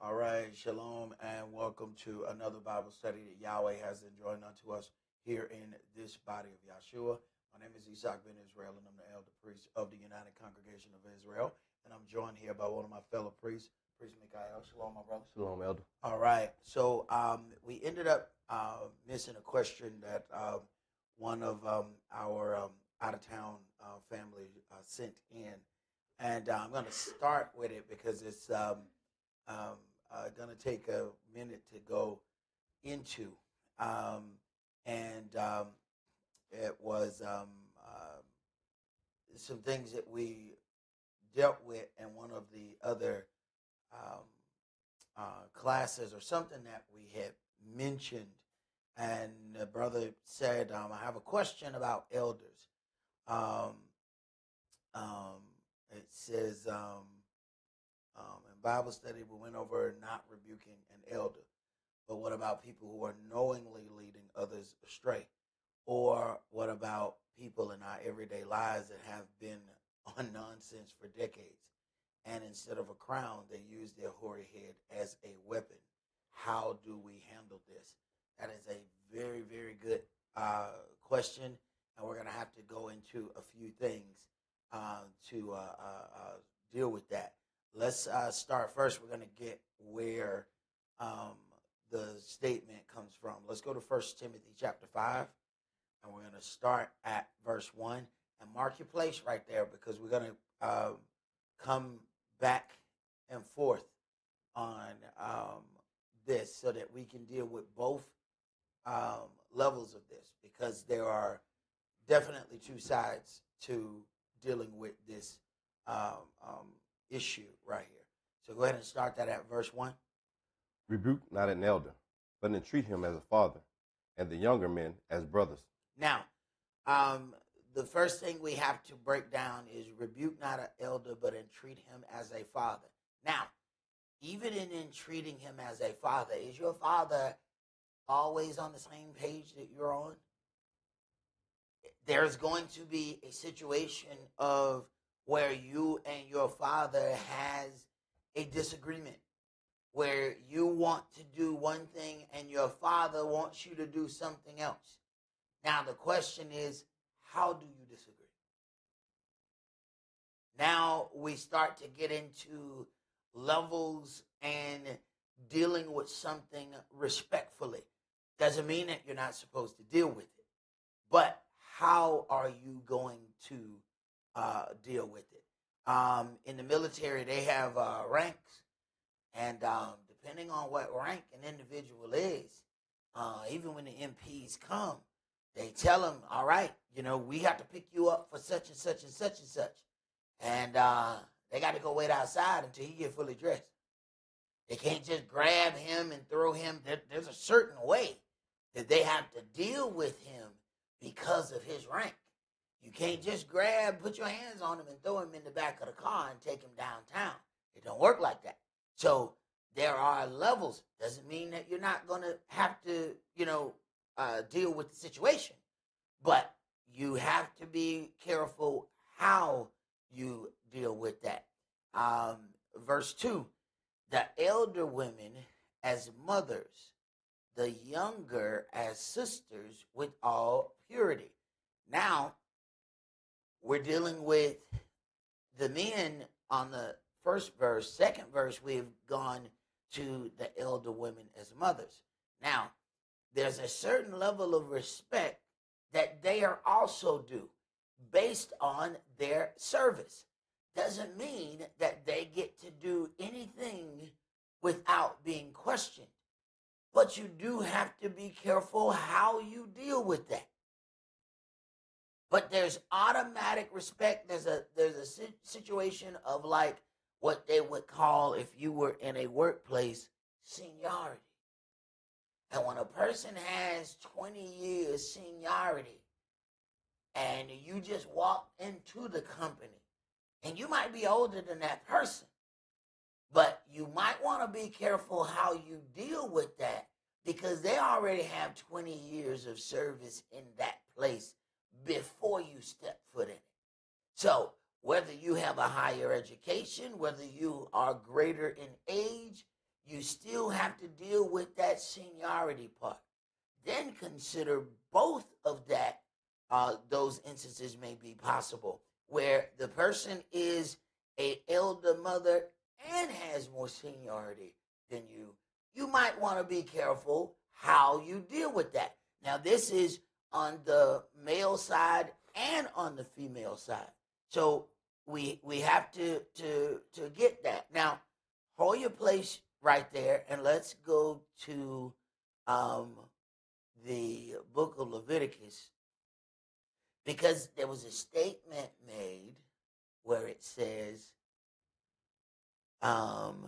All right, shalom, and welcome to another Bible study that Yahweh has enjoined unto us here in this body of Yahshua. My name is Esaac ben Israel, and I'm the elder priest of the United Congregation of Israel. And I'm joined here by one of my fellow priests, Priest Mikael. Shalom, my brother. Shalom, Elder. All right, so we ended up missing a question that one of our out-of-town family sent in. And I'm going to start with it because it's going to take a minute to go into. It was some things that we dealt with in one of the other classes or something that we had mentioned. And the brother said, I have a question about elders. It says, in Bible study, we went over not rebuking an elder. But what about people who are knowingly leading others astray? Or what about people in our everyday lives that have been on nonsense for decades? And instead of a crown, they use their hoary head as a weapon. How do we handle this? That is a very, very good question. And we're going to have to go into a few things to deal with that. Let's start first. We're going to get where the statement comes from. Let's go to 1 Timothy chapter 5, and we're going to start at verse 1. And mark your place right there because we're going to come back and forth on this so that we can deal with both levels of this, because there are definitely two sides to dealing with this issue right here. So go ahead and start that at verse 1. Rebuke not an elder, but entreat him as a father, and the younger men as brothers. Now, the first thing we have to break down is rebuke not an elder, but entreat him as a father. Now, even in entreating him as a father, is your father always on the same page that you're on? There's going to be a situation of where you and your father has a disagreement, where you want to do one thing and your father wants you to do something else. Now, the question is, how do you disagree? Now we start to get into levels and dealing with something respectfully. Doesn't mean that you're not supposed to deal with it, but how are you going to deal with it? In the military, they have ranks, and depending on what rank an individual is, even when the MPs come, they tell them, all right, we have to pick you up for such and such and such and such. And they got to go wait outside until he get fully dressed. They can't just grab him and throw him. There's a certain way that they have to deal with him because of his rank. You can't just put your hands on him and throw him in the back of the car and take him downtown. It don't work like that. So there are levels. Doesn't mean that you're not going to have to, deal with the situation. But you have to be careful how you deal with that. Verse 2, the elder women as mothers, the younger as sisters with all purity. Now, we're dealing with the men on the first verse. Second verse, we've gone to the elder women as mothers. Now, there's a certain level of respect that they are also due based on their service. Doesn't mean that they get to do anything without being questioned. But you do have to be careful how you deal with that. But there's automatic respect. There's a situation of like what they would call, if you were in a workplace, seniority. And when a person has 20 years seniority and you just walk into the company, and you might be older than that person, but you might want to be careful how you deal with that, because they already have 20 years of service in that place before you step foot in it. So whether you have a higher education, whether you are greater in age, you still have to deal with that seniority part. Then consider both of that. Those instances may be possible where the person is a elder mother and has more seniority than you. You might want to be careful how you deal with that. Now, this is on the male side and on the female side. So we have to get that. Now, hold your place right there, and let's go to the book of Leviticus, because there was a statement made where it says, and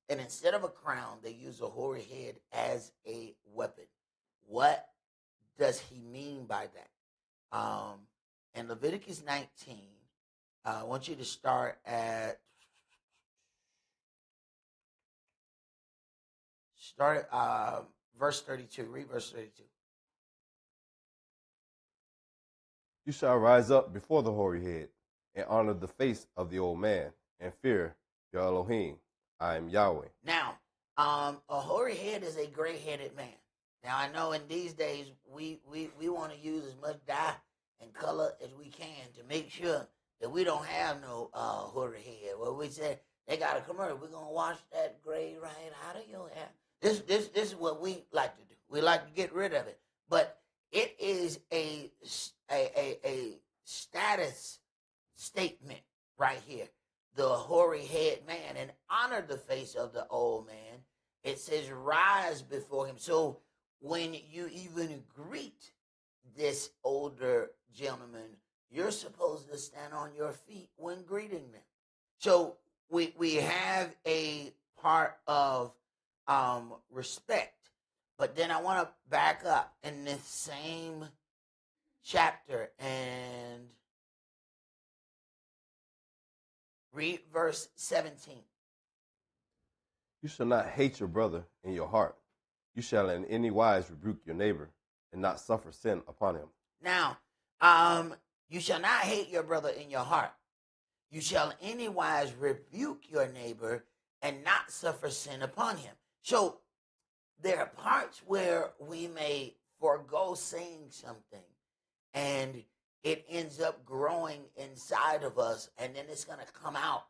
instead of a crown, they use a hoary head as a weapon. What does he mean by that? In Leviticus 19, I want you to start at verse 32. Read verse 32. You shall rise up before the hoary head and honor the face of the old man and fear your Elohim. I am Yahweh. Now, a hoary head is a gray-headed man. Now, I know in these days we want to use as much dye and color as we can to make sure that we don't have no hoary head. Well, we said they got a commercial. We're gonna wash that gray right out of your hair. This is what we like to do. We like to get rid of it, but it is a status statement right here. The hoary head man, and honor the face of the old man. It says rise before him. So when you even greet this older gentleman, you're supposed to stand on your feet when greeting them. So we have a part of respect. But then I want to back up in this same chapter and read verse 17. You shall not hate your brother in your heart. You shall in any wise rebuke your neighbor and not suffer sin upon him. Now, you shall not hate your brother in your heart. You shall in any wise rebuke your neighbor and not suffer sin upon him. So there are parts where we may forego saying something and it ends up growing inside of us, and then it's going to come out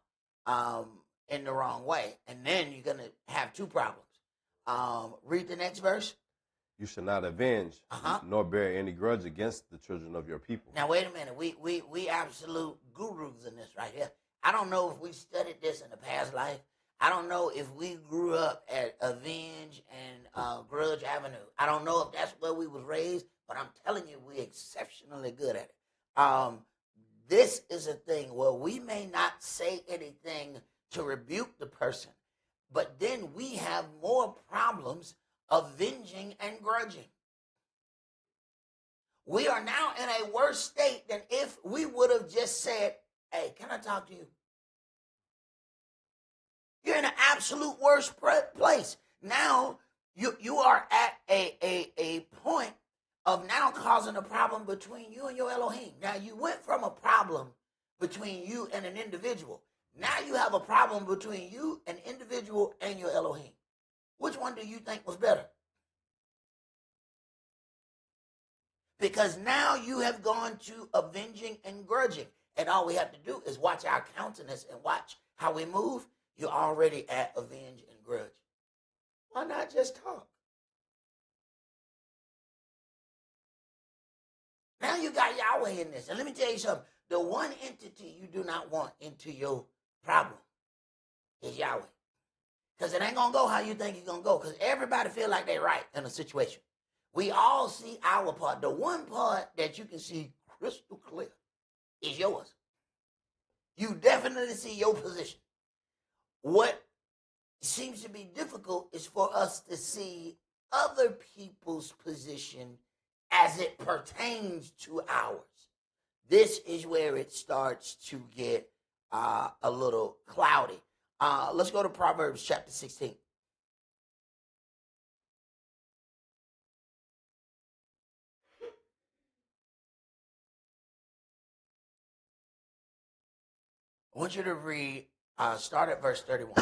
in the wrong way. And then you're going to have two problems. Read the next verse. You shall not avenge, nor bear any grudge against the children of your people. Now, wait a minute. We absolute gurus in this right here. I don't know if we studied this in a past life. I don't know if we grew up at Avenge and Grudge Avenue. I don't know if that's where we was raised, but I'm telling you, we're exceptionally good at it. This is a thing where we may not say anything to rebuke the person, but then we have more problems avenging and grudging. We are now in a worse state than if we would have just said, hey, can I talk to you? You're in an absolute worst place. Now you are at a point of now causing a problem between you and your Elohim. Now you went from a problem between you and an individual. Now you have a problem between you, an individual, and your Elohim. Which one do you think was better? Because now you have gone to avenging and grudging. And all we have to do is watch our countenance and watch how we move. You're already at avenge and grudge. Why not just talk? Now you got Yahweh in this. And let me tell you something. The one entity you do not want into your problem is Yahweh. Because it ain't going to go how you think it's going to go. Because everybody feel like they're right in a situation. We all see our part. The one part that you can see crystal clear is yours. You definitely see your position. What seems to be difficult is for us to see other people's position as it pertains to ours. This is where it starts to get a little cloudy. Let's go to Proverbs chapter 16. I want you to read, start at verse 31.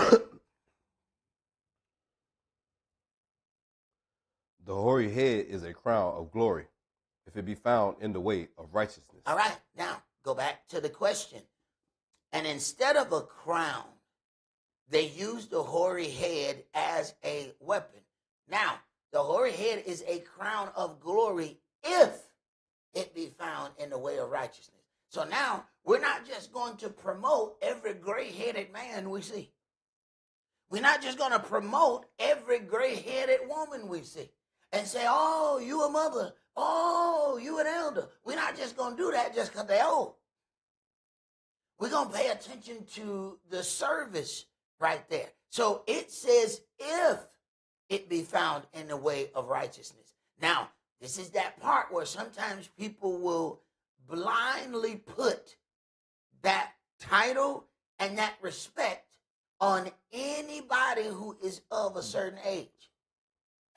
The hoary head is a crown of glory, if it be found in the way of righteousness. All right, now go back to the question. And instead of a crown, they used the hoary head as a weapon. Now, the hoary head is a crown of glory if it be found in the way of righteousness. So now we're not just going to promote every gray-headed man we see. We're not just going to promote every gray-headed woman we see and say, oh, you a mother. Oh, you an elder. We're not just going to do that just because they're old. We're going to pay attention to the service right there. So it says, if it be found in the way of righteousness. Now, this is that part where sometimes people will blindly put that title and that respect on anybody who is of a certain age.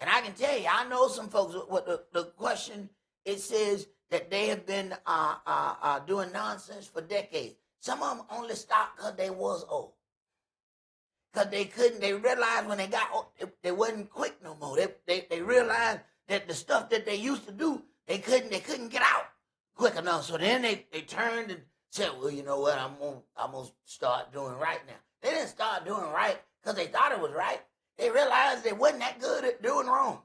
And I can tell you, I know some folks, what the question, it says that they have been doing nonsense for decades. Some of them only stopped because they was old. Because they realized when they got old, they wasn't quick no more. They realized that the stuff that they used to do, they couldn't get out quick enough. So then they turned and said, well, you know what, I'm gonna start doing right now. They didn't start doing right because they thought it was right. They realized they wasn't that good at doing wrong.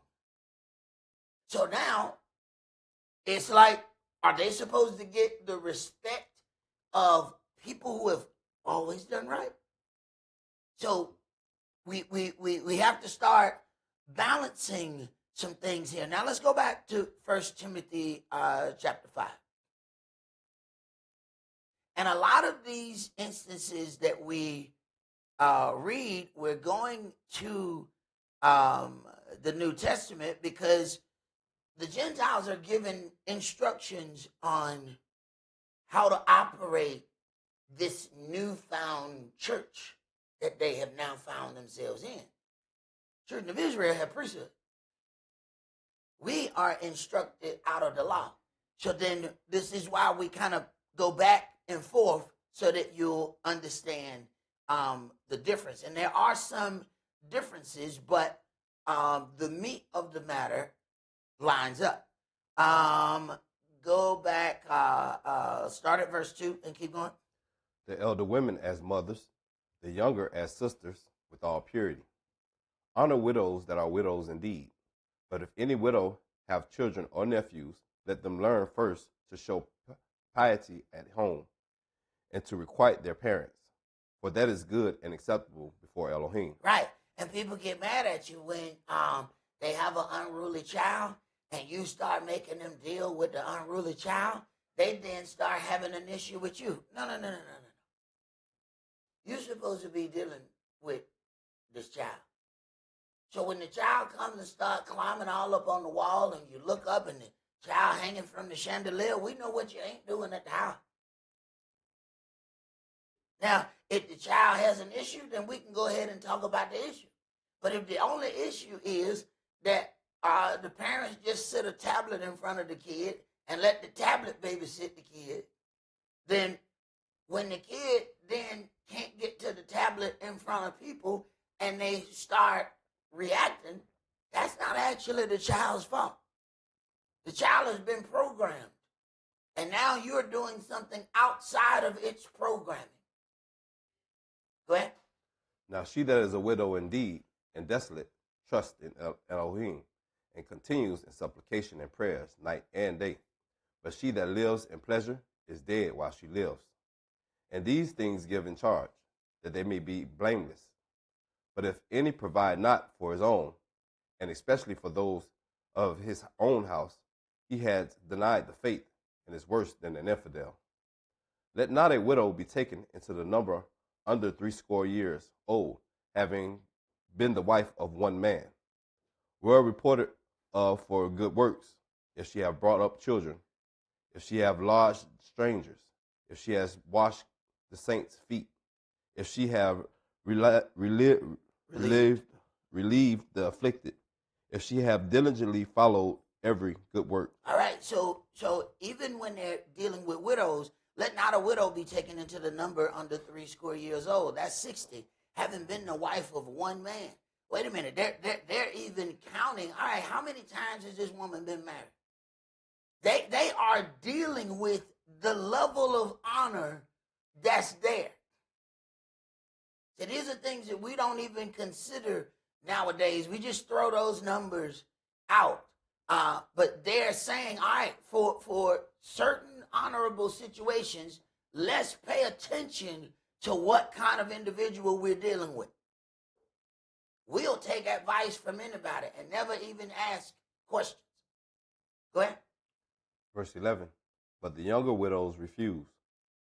So now, it's like, are they supposed to get the respect of people who have always done right? So we have to start balancing some things here. Now let's go back to 1 Timothy chapter 5. And a lot of these instances that we read, we're going to the New Testament because the Gentiles are given instructions on how to operate this newfound church that they have now found themselves in. Children of Israel have priesthood. We are instructed out of the law. So then this is why we kind of go back and forth so that you'll understand the difference. And there are some differences, but the meat of the matter lines up. Go back, start at verse 2 and keep going. The elder women as mothers, the younger as sisters, with all purity. Honor widows that are widows indeed. But if any widow have children or nephews, let them learn first to show piety at home and to requite their parents, for that is good and acceptable before Elohim. Right. And people get mad at you when they have an unruly child and you start making them deal with the unruly child. They then start having an issue with you. No. You're supposed to be dealing with this child. So when the child comes and start climbing all up on the wall and you look up and the child hanging from the chandelier, we know what you ain't doing at the house. Now, if the child has an issue, then we can go ahead and talk about the issue. But if the only issue is that the parents just sit a tablet in front of the kid and let the tablet babysit the kid, then when the kid then can't get to the tablet in front of people and they start reacting, that's not actually the child's fault. The child has been programmed. And now you're doing something outside of its programming. Go ahead. Now she that is a widow indeed and desolate trusts in Elohim and continues in supplication and prayers night and day. But she that lives in pleasure is dead while she lives. And these things give in charge, that they may be blameless. But if any provide not for his own, and especially for those of his own house, he has denied the faith and is worse than an infidel. Let not a widow be taken into the number under 60 years old, having been the wife of one man, well reported of for good works, if she have brought up children, if she have lodged strangers, if she has washed the saints' feet, if she have relieved the afflicted, if she have diligently followed every good work. All right, so even when they're dealing with widows, let not a widow be taken into the number under 60 years old. That's 60, having been the wife of one man. Wait a minute. They're even counting. All right, how many times has this woman been married? They are dealing with the level of honor that's there. So these are things that we don't even consider nowadays. We just throw those numbers out. But they're saying, all right, for certain honorable situations, let's pay attention to what kind of individual we're dealing with. We'll take advice from anybody and never even ask questions. Go ahead. Verse 11. But the younger widows refuse,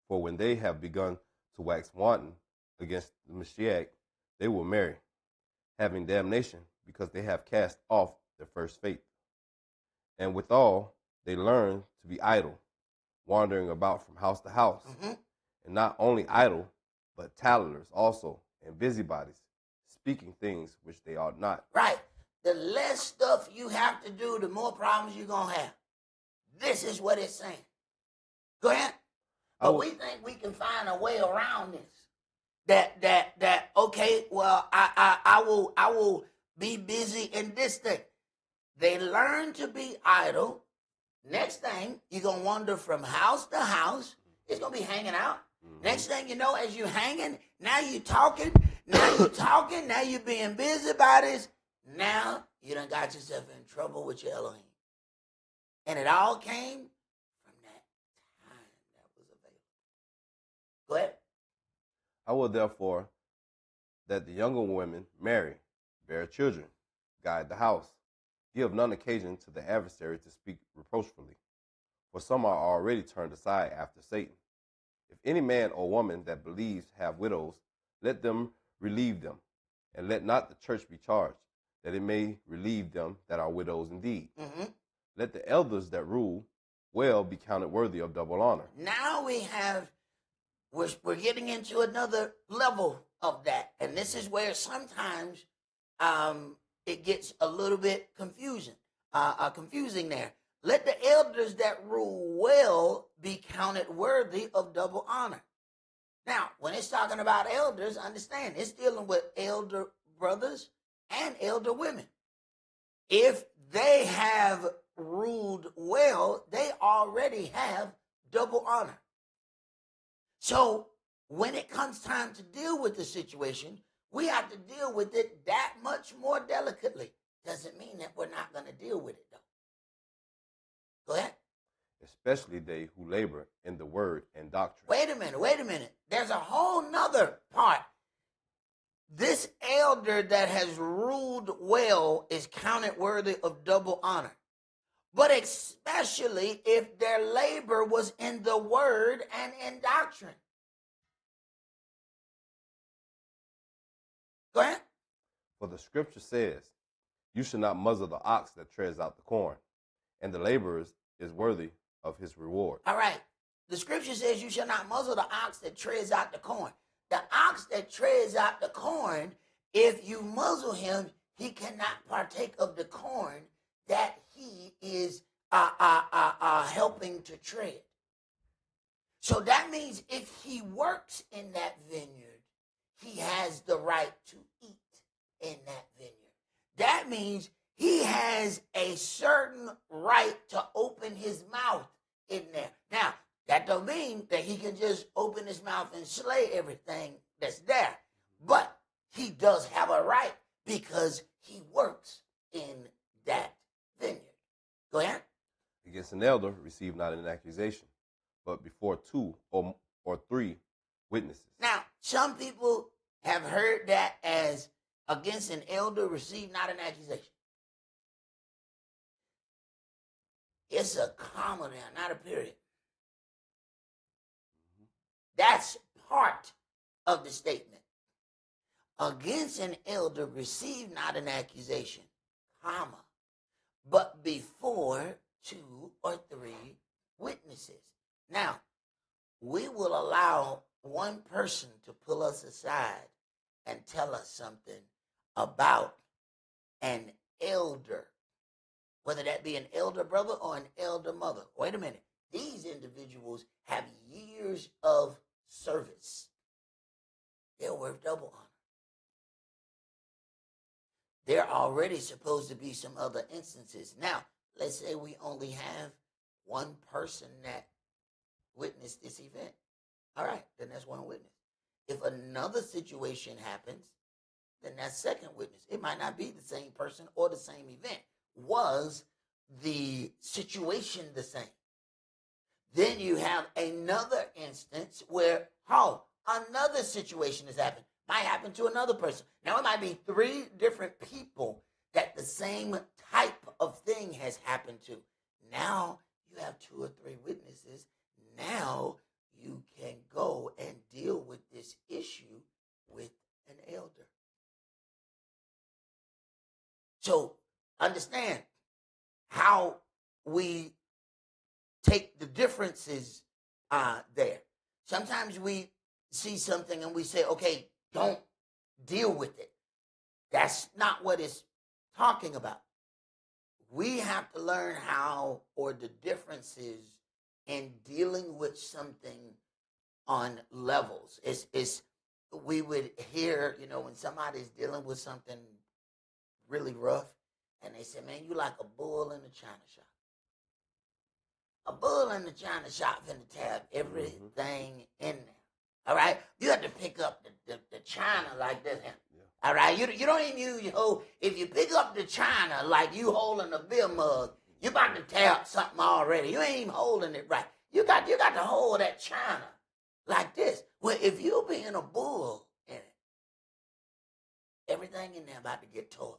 for when they have begun to wax wanton against the Mashiach, they will marry, having damnation, because they have cast off their first faith. And withal, they learn to be idle, wandering about from house to house, and not only idle, but tattlers also, and busybodies, speaking things which they ought not. Right. The less stuff you have to do, the more problems you're going to have. This is what it's saying. Go ahead. But we think we can find a way around this. That okay, well, I will be busy in this thing. They learn to be idle. Next thing, you're going to wander from house to house. It's going to be hanging out. Next thing you know, as you're hanging, now you're talking. Now you're being busybodies. Now you done got yourself in trouble with your Elohim. And it all came from that time that was available. Go ahead. I will therefore that the younger women marry, bear children, guide the house, give none occasion to the adversary to speak reproachfully. For some are already turned aside after Satan. If any man or woman that believes have widows, let them relieve them, and let not the church be charged, that it may relieve them that are widows indeed. Let the elders that rule well be counted worthy of double honor. Now we're getting into another level of that. And this is where sometimes it gets a little bit confusing there. Let the elders that rule well be counted worthy of double honor. Now, when it's talking about elders, understand, it's dealing with elder brothers and elder women. If they have ruled well, they already have double honor. So when it comes time to deal with the situation, we have to deal with it that much more delicately. Doesn't mean that we're not going to deal with it, though. Go ahead. Especially they who labor in the word and doctrine. Wait a minute. There's a whole nother part. This elder that has ruled well is counted worthy of double honor. But especially if their labor was in the word and in doctrine. Go ahead. For the scripture says, you should not muzzle the ox that treads out the corn, and the laborer is worthy of his reward. All right. The scripture says you shall not muzzle the ox that treads out the corn. The ox that treads out the corn, if you muzzle him, he cannot partake of the corn that he is helping to tread. So that means if he works in that vineyard, he has the right to eat in that vineyard. That means he has a certain right to open his mouth in there. Now, that don't mean that he can just open his mouth and slay everything that's there. But he does have a right because he works in that vineyard. Go ahead. Against an elder, receive not an accusation, but before two or three witnesses. Now, some people have heard that as against an elder, receive not an accusation. It's a comma there, not a period. That's part of the statement. Against an elder, receive not an accusation, comma, but before two or three witnesses. Now, we will allow one person to pull us aside and tell us something about an elder, whether that be an elder brother or an elder mother. Wait a minute. These individuals have years of service. They're worth double honor. there are already supposed to be some other instances. Now, let's say we only have one person that witnessed this event. All right, then that's one witness. If another situation happens, then that's second witness. It might not be the same person or the same event. Was the situation the same? Then you have another instance where, another situation has happened. Might happen to another person. Now it might be three different people that the same type of thing has happened to. Now you have two or three witnesses. Now you can go and deal with this issue with an elder. So understand how we take the differences there. Sometimes we see something and we say, okay, don't deal with it. That's not what it's talking about. We have to learn how, or the differences in dealing with something on levels. It's we would hear, when somebody's dealing with something really rough, and they say, man, you like a bull in the china shop. A bull in the china shop finna tear everything in there. All right? You have to pick up the china like this. Yeah. All right? You don't even use your hold. If you pick up the china like you holding a beer mug, you about to tear up something already. You ain't even holding it right. You got to hold that china like this. Well, if you being a bull in it, everything in there about to get tore.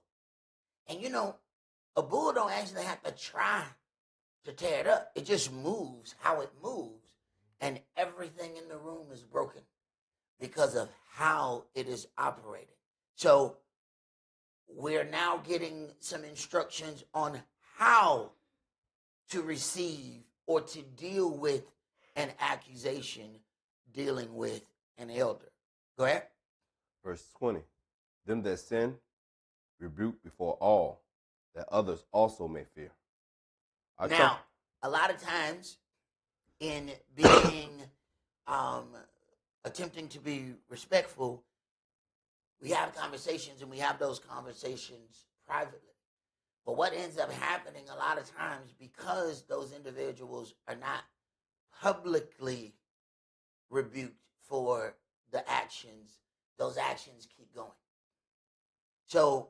And a bull don't actually have to try to tear it up. It just moves how it moves, and everything in the room is broken because of how it is operated. So we're now getting some instructions on how to receive or to deal with an accusation dealing with an elder. Go ahead. Verse 20. Them that sin, rebuke before all, that others also may fear. Now, a lot of times in being attempting to be respectful, we have conversations, and we have those conversations privately. But what ends up happening a lot of times, because those individuals are not publicly rebuked for the actions, those actions keep going. So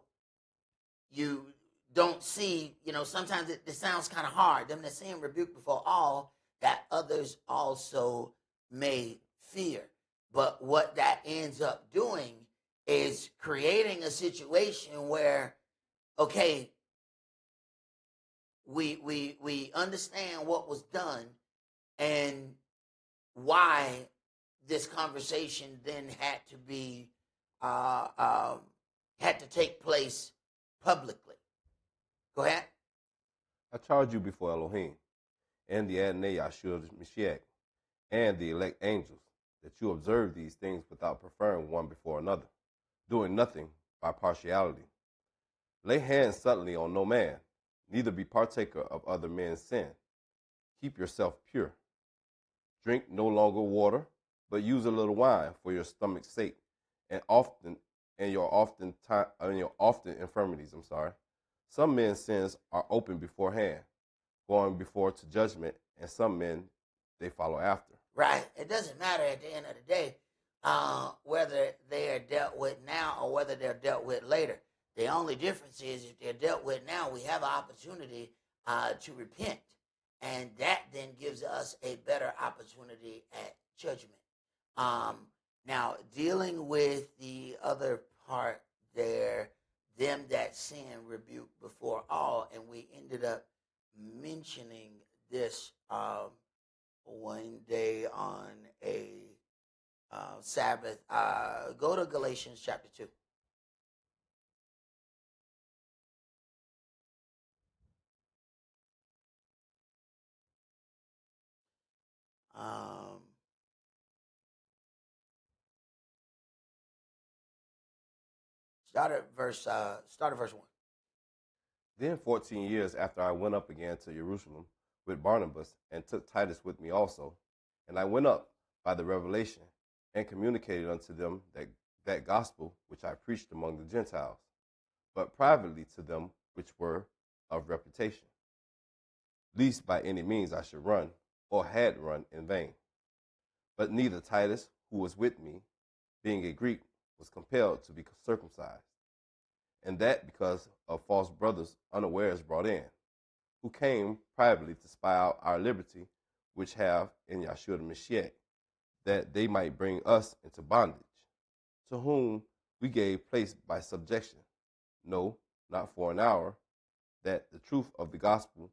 you don't see, sometimes it sounds kind of hard. Them that sin, rebuke before all, that others also may fear. But what that ends up doing is creating a situation where, okay, we understand what was done and why this conversation then had to be had to take place publicly. Go ahead. I charge you before Elohim and the Adonai Yahshua Mashiach and the elect angels that you observe these things without preferring one before another, doing nothing by partiality. Lay hands suddenly on no man, neither be partaker of other men's sin. Keep yourself pure. Drink no longer water, but use a little wine for your stomach's sake, and your often infirmities. Some men's sins are open beforehand, going before to judgment, and some men they follow after. Right. It doesn't matter at the end of the day whether they are dealt with now or whether they're dealt with later. The only difference is if they're dealt with now, we have an opportunity to repent. And that then gives us a better opportunity at judgment. Now, dealing with the other part there, them that sin, rebuke before all, and we ended up mentioning this one day on a Sabbath. Go to Galatians chapter 2. Start at verse 1. Then 14 years after I went up again to Jerusalem with Barnabas, and took Titus with me also, and I went up by the revelation, and communicated unto them that gospel which I preached among the Gentiles. but privately to them which were of reputation, lest by any means I should run, or had run in vain. But neither Titus, who was with me, being a Greek, was compelled to be circumcised, and that because of false brothers unawares brought in, who came privately to spy out our liberty, which have in Yahshua the Mashiach, that they might bring us into bondage, to whom we gave place by subjection, no, not for an hour, that the truth of the gospel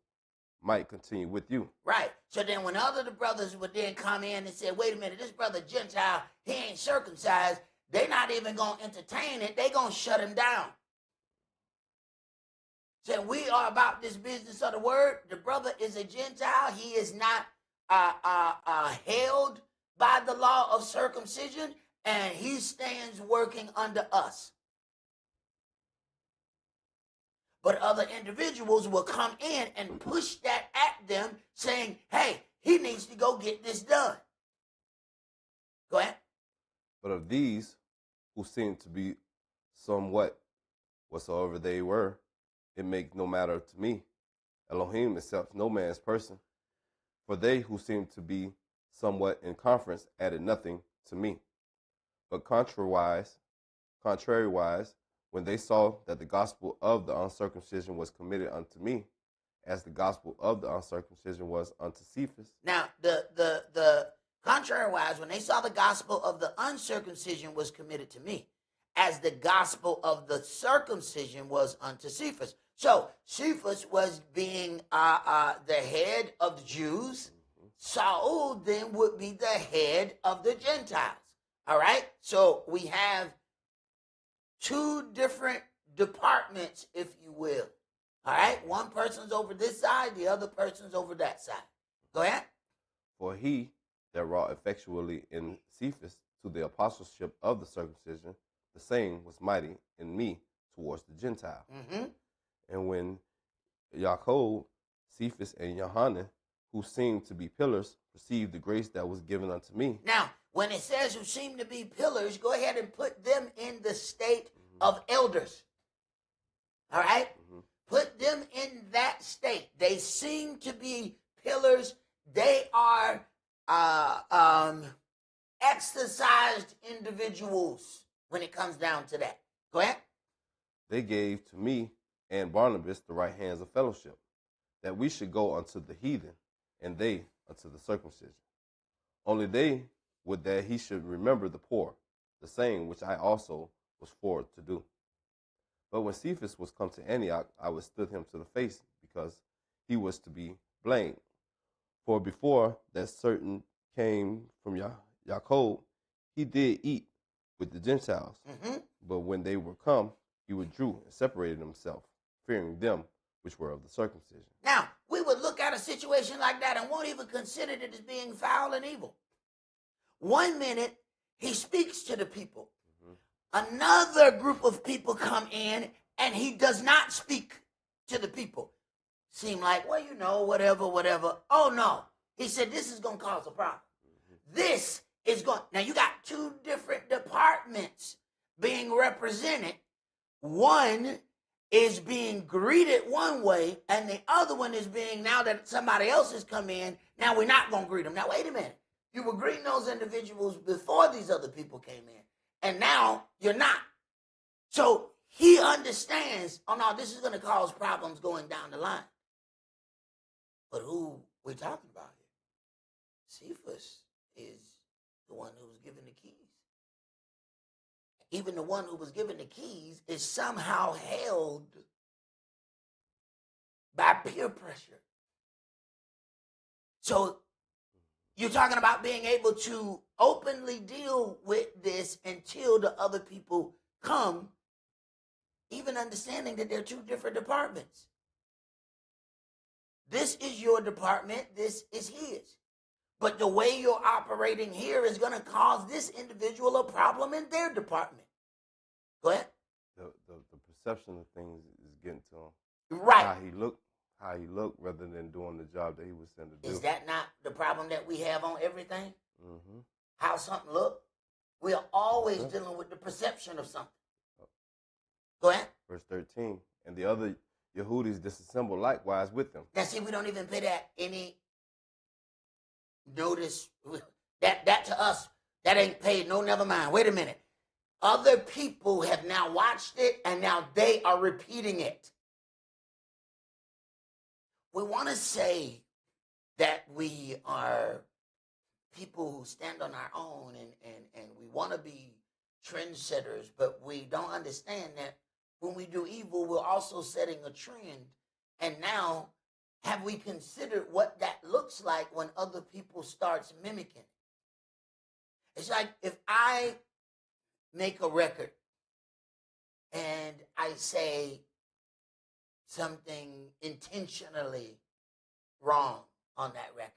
might continue with you. Right. So then when other the brothers would then come in and say, wait a minute, this brother Gentile, he ain't circumcised, they're not even going to entertain it. They're going to shut him down. So we are about this business of the word. The brother is a Gentile. He is not held by the law of circumcision, and he stands working under us. But other individuals will come in and push that at them, saying, hey, he needs to go get this done. Go ahead. But of these who seem to be somewhat whatsoever they were, it makes no matter to me. Elohim accepts no man's person. For they who seem to be somewhat in conference added nothing to me. But contrariwise, when they saw that the gospel of the uncircumcision was committed unto me, as the gospel of the uncircumcision was unto Cephas. Now, the contrariwise, when they saw the gospel of the uncircumcision was committed to me, as the gospel of the circumcision was unto Cephas. So Cephas was being the head of the Jews. Saul then would be the head of the Gentiles. All right? So we have two different departments, if you will. All right? One person's over this side, the other person's over that side. Go ahead. For he that wrought effectually in Cephas to the apostleship of the circumcision, the same was mighty in me towards the Gentile. Mm-hmm. And when Jacob, Cephas, and Johanan, who seemed to be pillars, perceived the grace that was given unto me. Now, when it says who seem to be pillars, go ahead and put them in the state of elders. All right? Put them in that state. They seem to be pillars. They are exercised individuals when it comes down to that. Go ahead. They gave to me and Barnabas the right hands of fellowship, that we should go unto the heathen, and they unto the circumcision. Only they would that he should remember the poor, the same which I also was for to do. But when Cephas was come to Antioch, I withstood him to the face, because he was to be blamed. For before that certain came from Jacob, he did eat with the Gentiles. But when they were come, he withdrew and separated himself, fearing them which were of the circumcision. Now, we would look at a situation like that and won't even consider it as being foul and evil. 1 minute, he speaks to the people. Another group of people come in and he does not speak to the people. Seem like, well, you know, whatever. Oh, no. He said, this is going to cause a problem. This is going, now you got two different departments being represented. One is being greeted one way, and the other one is being, now that somebody else has come in, now we're not going to greet them. Now, wait a minute. You were greeting those individuals before these other people came in, and now you're not. So he understands, oh, no, this is going to cause problems going down the line. But who we're talking about here? Cephas is the one who was given the keys. Even the one who was given the keys is somehow held by peer pressure. So you're talking about being able to openly deal with this until the other people come, even understanding that they're two different departments. This is your department, this is his. But the way you're operating here is going to cause this individual a problem in their department. Go ahead. The perception of things is getting to him. Right. How he looked rather than doing the job that he was sent to do. Is that not the problem that we have on everything? How something look? We are always dealing with the perception of something. Go ahead. Verse 13. And the other Yehudis disassembled likewise with them. Now, see, we don't even pay that any notice. That to us, that ain't paid. No, never mind. Wait a minute. Other people have now watched it, and now they are repeating it. We want to say that we are people who stand on our own and we want to be trendsetters, but we don't understand that when we do evil, we're also setting a trend. And now, have we considered what that looks like when other people starts mimicking it? It's like if I make a record and I say something intentionally wrong on that record,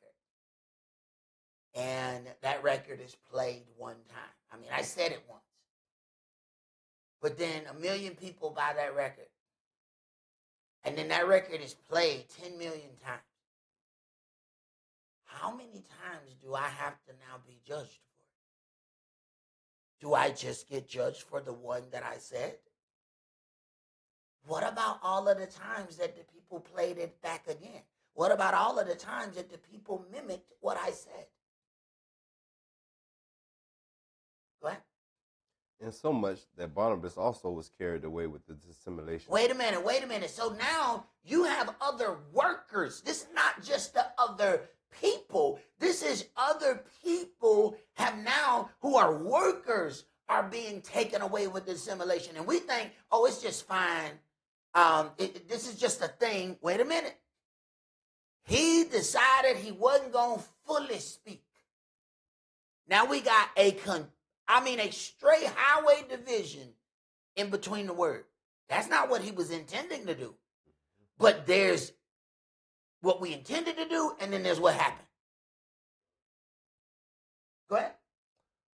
and that record is played one time. I mean, I said it once. But then 1 million people buy that record. And then that record is played 10 million times. How many times do I have to now be judged for it? Do I just get judged for the one that I said? What about all of the times that the people played it back again? What about all of the times that the people mimicked what I said? Go ahead. In so much that Barnabas also was carried away with the dissimulation. Wait a minute. So now you have other workers. This is not just the other people. This is other people have now who are workers are being taken away with dissimulation. And we think, oh, it's just fine. This is just a thing. Wait a minute. He decided he wasn't going to fully speak. Now we got a straight highway division in between the word. That's not what he was intending to do. But there's what we intended to do, and then there's what happened. Go ahead.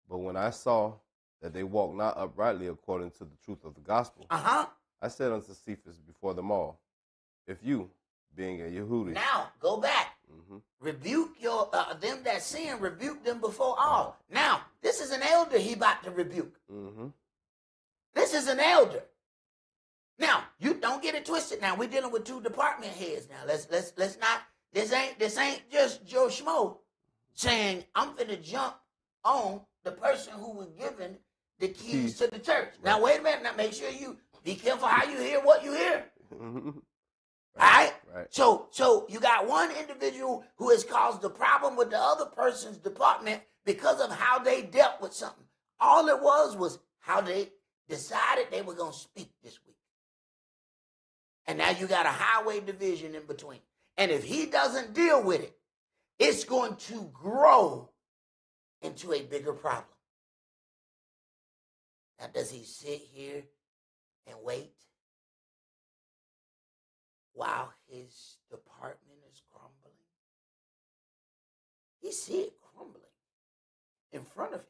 But when I saw that they walked not uprightly according to the truth of the gospel, I said unto Cephas before them all, if you, being a Yehudi. Now, go back. Rebuke your them that sin, rebuke them before all. Now, this is an elder he about to rebuke. This is an elder. Now, you don't get it twisted. Now, we're dealing with two department heads. Now, let's not. This ain't just Joe Schmo saying I'm finna jump on the person who was given the keys to the church. Right. Now, wait a minute. Now, make sure you be careful how you hear what you hear. Right. So you got one individual who has caused the problem with the other person's department because of how they dealt with something. All it was how they decided they were going to speak this week. And now you got a highway division in between. And if he doesn't deal with it, it's going to grow into a bigger problem. Now, does he sit here and wait while his department is crumbling? He see it crumbling in front of him.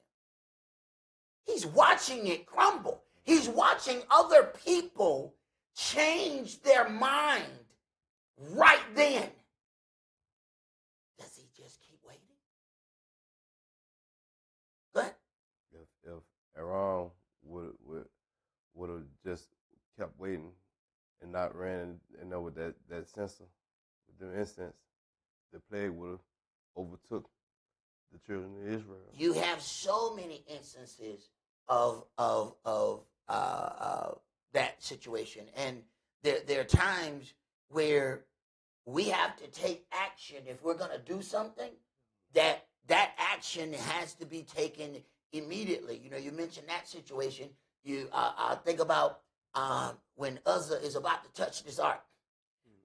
He's watching it crumble. He's watching other people change their mind right then. Does he just keep waiting? Go ahead. If Aaron would have just kept waiting and not ran with that censer, with the incense, the plague would have overtook the children of Israel. You have so many instances of that situation, and there are times where we have to take action if we're going to do something. That action has to be taken immediately. You know, you mentioned that situation. You think about when Uzzah is about to touch this ark.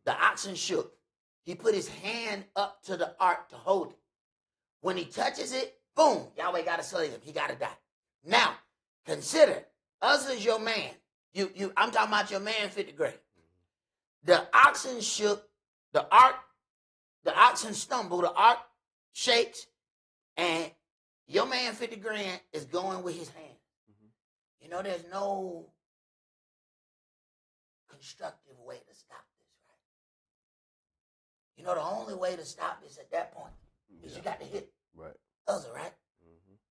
The oxen shook. He put his hand up to the ark to hold it. When he touches it, boom, Yahweh got to slay him. He got to die. Now, consider, Uzzah's your man. I'm talking about your man, 50 grand. The oxen shook, the oxen stumbled, the ark shakes, and your man, 50 grand, is going with his hand. You know, there's no constructive way to stop this, right? You know, the only way to stop this at that point is you got to hit Uzzah, right?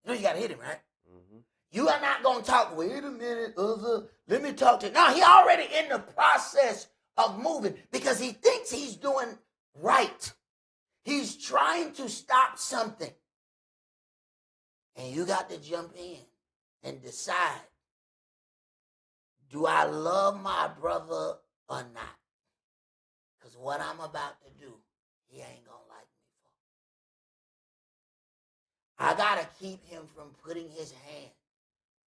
You know you got to hit him, right? You are not going to talk, wait a minute, let me talk to you. No, he already in the process of moving because he thinks he's doing right. He's trying to stop something. And you got to jump in and decide, do I love my brother or not? Because what I'm about to do, he ain't going to like me for. I got to keep him from putting his hand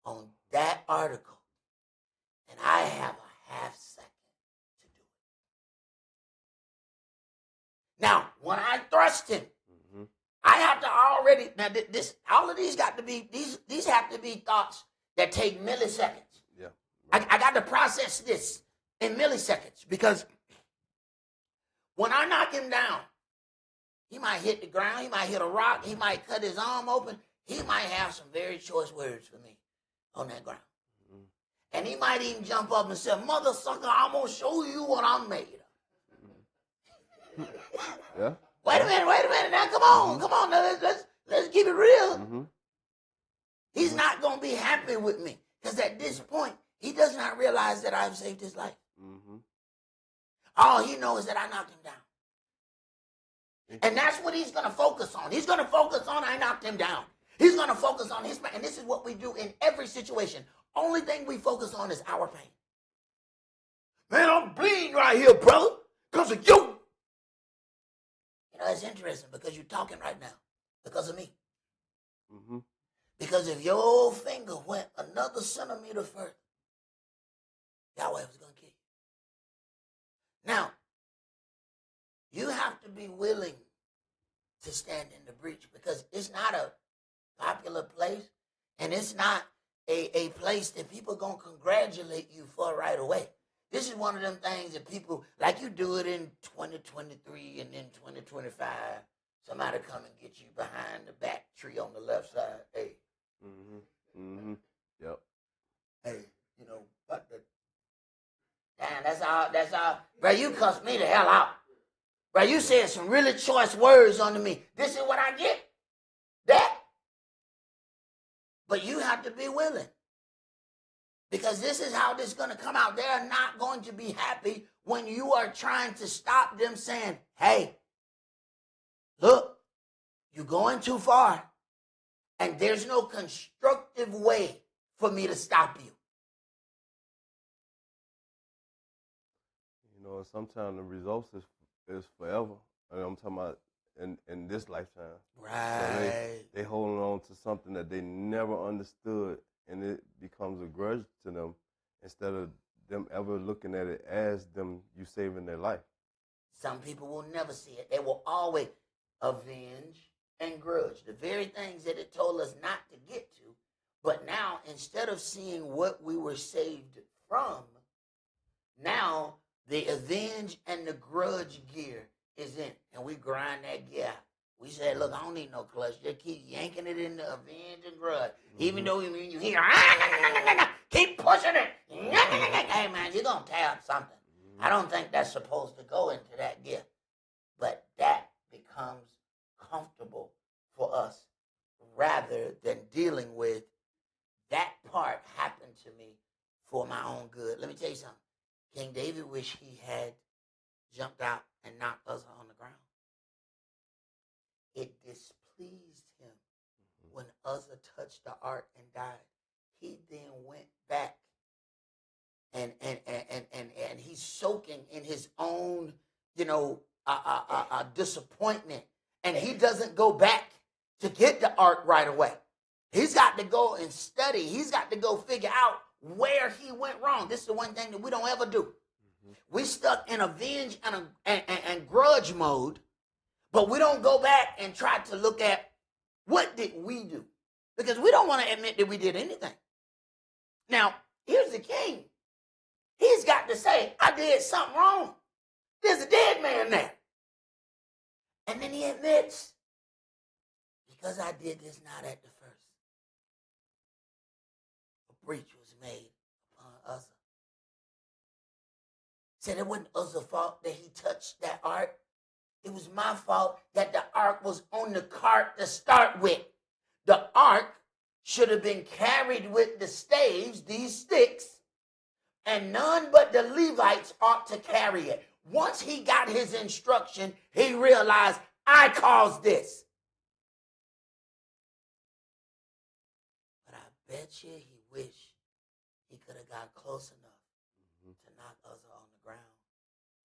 on that article. And I have a half second to do it. Now, when I thrust him, I have to already, now this, all of these got to be, these have to be thoughts that take milliseconds. Yeah. Right. I got to process this in milliseconds because when I knock him down, he might hit the ground, he might hit a rock, he might cut his arm open, he might have some very choice words for me on that ground. And he might even jump up and say, mother sucker, I'm going to show you what I'm made of. Yeah. Wait a minute. Now, come on. Now, let's keep it real. He's not going to be happy with me because at this point, he does not realize that I've saved his life. All he knows is that I knocked him down. And that's what he's going to focus on. He's going to focus on I knocked him down. He's going to focus on his pain. And this is what we do in every situation. Only thing we focus on is our pain. Man, I'm bleeding right here, brother, because of you. You know, it's interesting because you're talking right now because of me. Because if your finger went another centimeter further, Yahweh was going to kill you. Now, you have to be willing to stand in the breach because it's not a popular place and it's not a place that people are going to congratulate you for right away. This is one of them things that people, like you do it in 2023 and then 2025, somebody come and get you behind the back tree on the left side. Hey. Yep. Hey, you know, but damn, that's all. Bro, you cussed me the hell out. Bro, you said some really choice words unto me. This is what I get. That. But you have to be willing. Because this is how this is going to come out. They're not going to be happy when you are trying to stop them saying, hey, look, you're going too far. And there's no constructive way for me to stop you. You know, sometimes the results is forever. I'm talking about in this lifetime. Right. So they holding on to something that they never understood, and it becomes a grudge to them instead of them ever looking at it as them you saving their life. Some people will never see it. They will always avenge and grudge. The very things that it told us not to get to. But now, instead of seeing what we were saved from, now the avenge and the grudge gear is in. And we grind that gear out. We said, look, I don't need no clutch. Just keep yanking it in the avenge and grudge. Even though when you hear, keep pushing it. Hey, man, you're going to tear up something. I don't think that's supposed to go into that gear. But that becomes comfortable for us rather than dealing with that part happened to me for my own good. Let me tell you something. King David wished he had jumped out and knocked Uzzah on the ground. It displeased him when Uzzah touched the ark and died. He then went back and he's soaking in his own, disappointment. And he doesn't go back to get the ark right away. He's got to go and study. He's got to go figure out where he went wrong. This is the one thing that we don't ever do. We stuck in avenge and grudge mode, but we don't go back and try to look at what did we do, because we don't want to admit that we did anything. Now, here's the king. He's got to say, I did something wrong. There's a dead man there. And then he admits, because I did this not at the first, a breach was made upon Uzzah. Said it wasn't Uzzah's fault that he touched that ark. It was my fault that the ark was on the cart to start with. The ark should have been carried with the staves, these sticks, and none but the Levites ought to carry it. Once he got his instruction, he realized, I caused this. But I bet you he wished he could have got close enough to knock Uzzah on the ground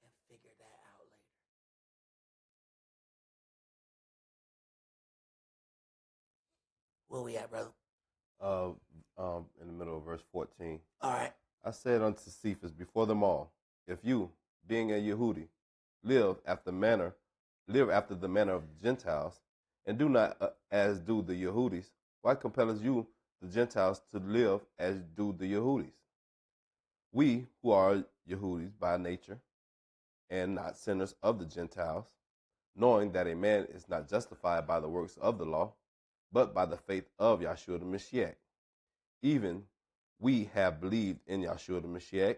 and figure that out later. Where we at, brother? In the middle of verse 14. All right. I said unto Cephas before them all, if you, being a Yehudi, live after the manner of the Gentiles, and do not as do the Yehudis, why compelleth you the Gentiles to live as do the Yehudis? We, who are Yehudis by nature, and not sinners of the Gentiles, knowing that a man is not justified by the works of the law, but by the faith of Yahshua the Mashiach. Even we have believed in Yahshua the Mashiach,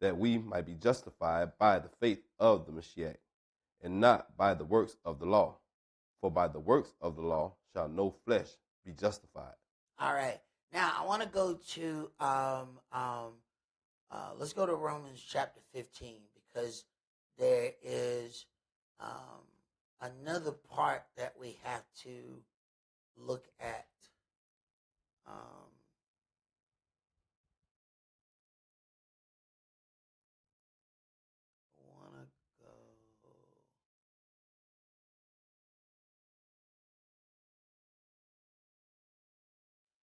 that we might be justified by the faith of the Mashiach, and not by the works of the law. For by the works of the law shall no flesh be justified. All right. Now, I want to go to, let's go to Romans chapter 15, because there is another part that we have to look at.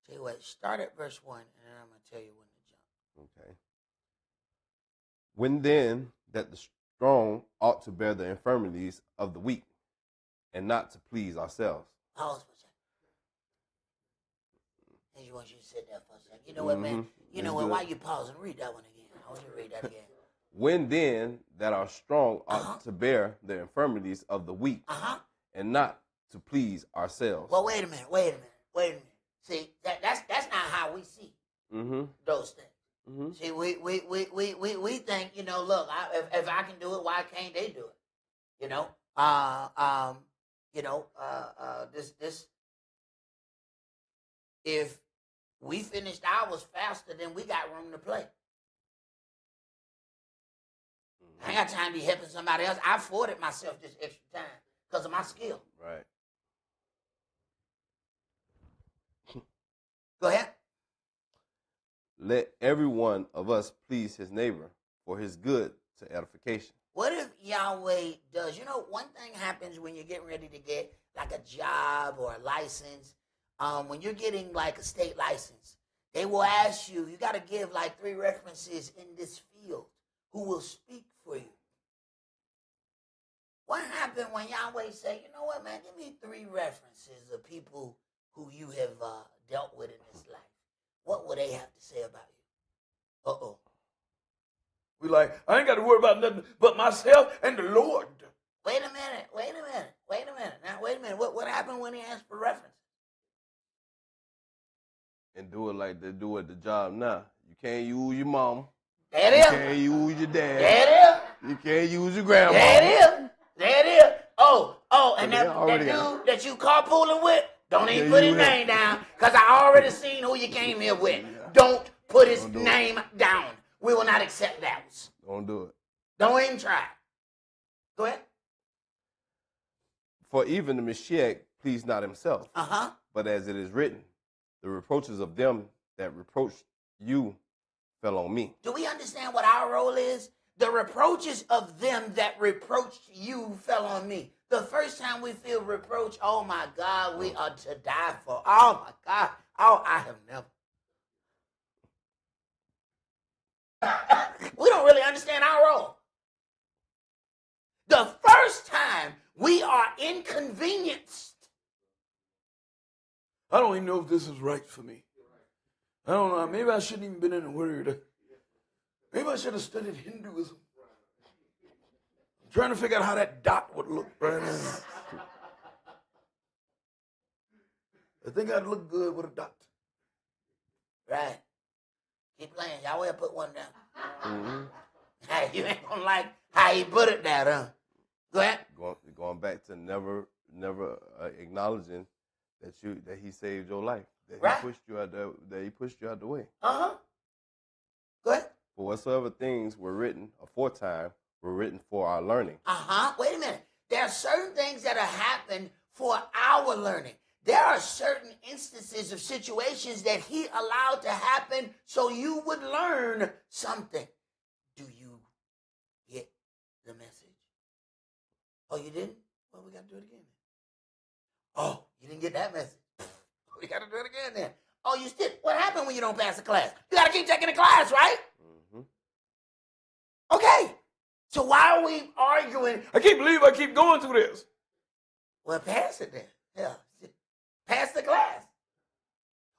Tell you what, start at verse 1, and then I'm going to tell you when to jump. Okay. When then that the strong ought to bear the infirmities of the weak, and not to please ourselves. Pause for a second. I just want you to sit there for a second. You know what, man? You know what? Why you pausing? Read that one again. I want you to read that again. When then that our strong ought to bear the infirmities of the weak, and not to please ourselves. Well, wait a minute. See, that's not how we see those things. See, we think, look, if I can do it, why can't they do it? This. If we finished ours faster, then we got room to play. I ain't got time to be helping somebody else. I afforded myself this extra time because of my skill. Right. Go ahead. Let every one of us please his neighbor for his good to edification. What if Yahweh does? One thing happens when you're getting ready to get like a job or a license. When you're getting like a state license, they will ask you, you got to give like 3 references in this field who will speak for you. What happened when Yahweh said, you know what, man, give me 3 references of people who you have dealt with in this life? What would they have to say about you? Uh-oh. We like, I ain't got to worry about nothing but myself and the Lord. Wait a minute. Now, wait a minute. What happened when he asked for references? And do it like they do at the job now. You can't use your mom. There it You is. can't use your dad. There it is. You can't use your grandma. There it is. Oh, and that dude that you carpooling with, don't even put his name down, because I already seen who you came here with. Don't put his name down. We will not accept that. Don't do it. Don't even try. Go ahead. For even the Mashiach pleased not himself, but as it is written, the reproaches of them that reproached you fell on me. Do we understand what our role is? The reproaches of them that reproached you fell on me. The first time we feel reproach, oh my God, we are to die for. Oh my God. Oh, I have never. We don't really understand our role. The first time we are inconvenienced. I don't even know if this is right for me. I don't know. Maybe I shouldn't even been in the Word. Maybe I should have studied Hinduism. I'm trying to figure out how that dot would look right now. I think I'd look good with a dot. Right. Keep playing. Y'all will put one down. Hey, you ain't gonna like how he put it down, huh? Go ahead. Going back to never acknowledging that he saved your life. That Right. he pushed you out that he pushed you out the way. Uh-huh. Go ahead. For whatsoever things were written aforetime were written for our learning. Uh-huh. Wait a minute. There are certain things that have happened for our learning. There are certain instances of situations that he allowed to happen so you would learn something. Do you get the message? Oh, you didn't? Well, we got to do it again. Oh, you didn't get that message. We got to do it again then. Oh, you still, what happened when you don't pass the class? You got to keep taking the class, right? Mm-hmm. Okay. So why are we arguing? I can't believe I keep going through this. Well, pass it then. Yeah. Pass the class.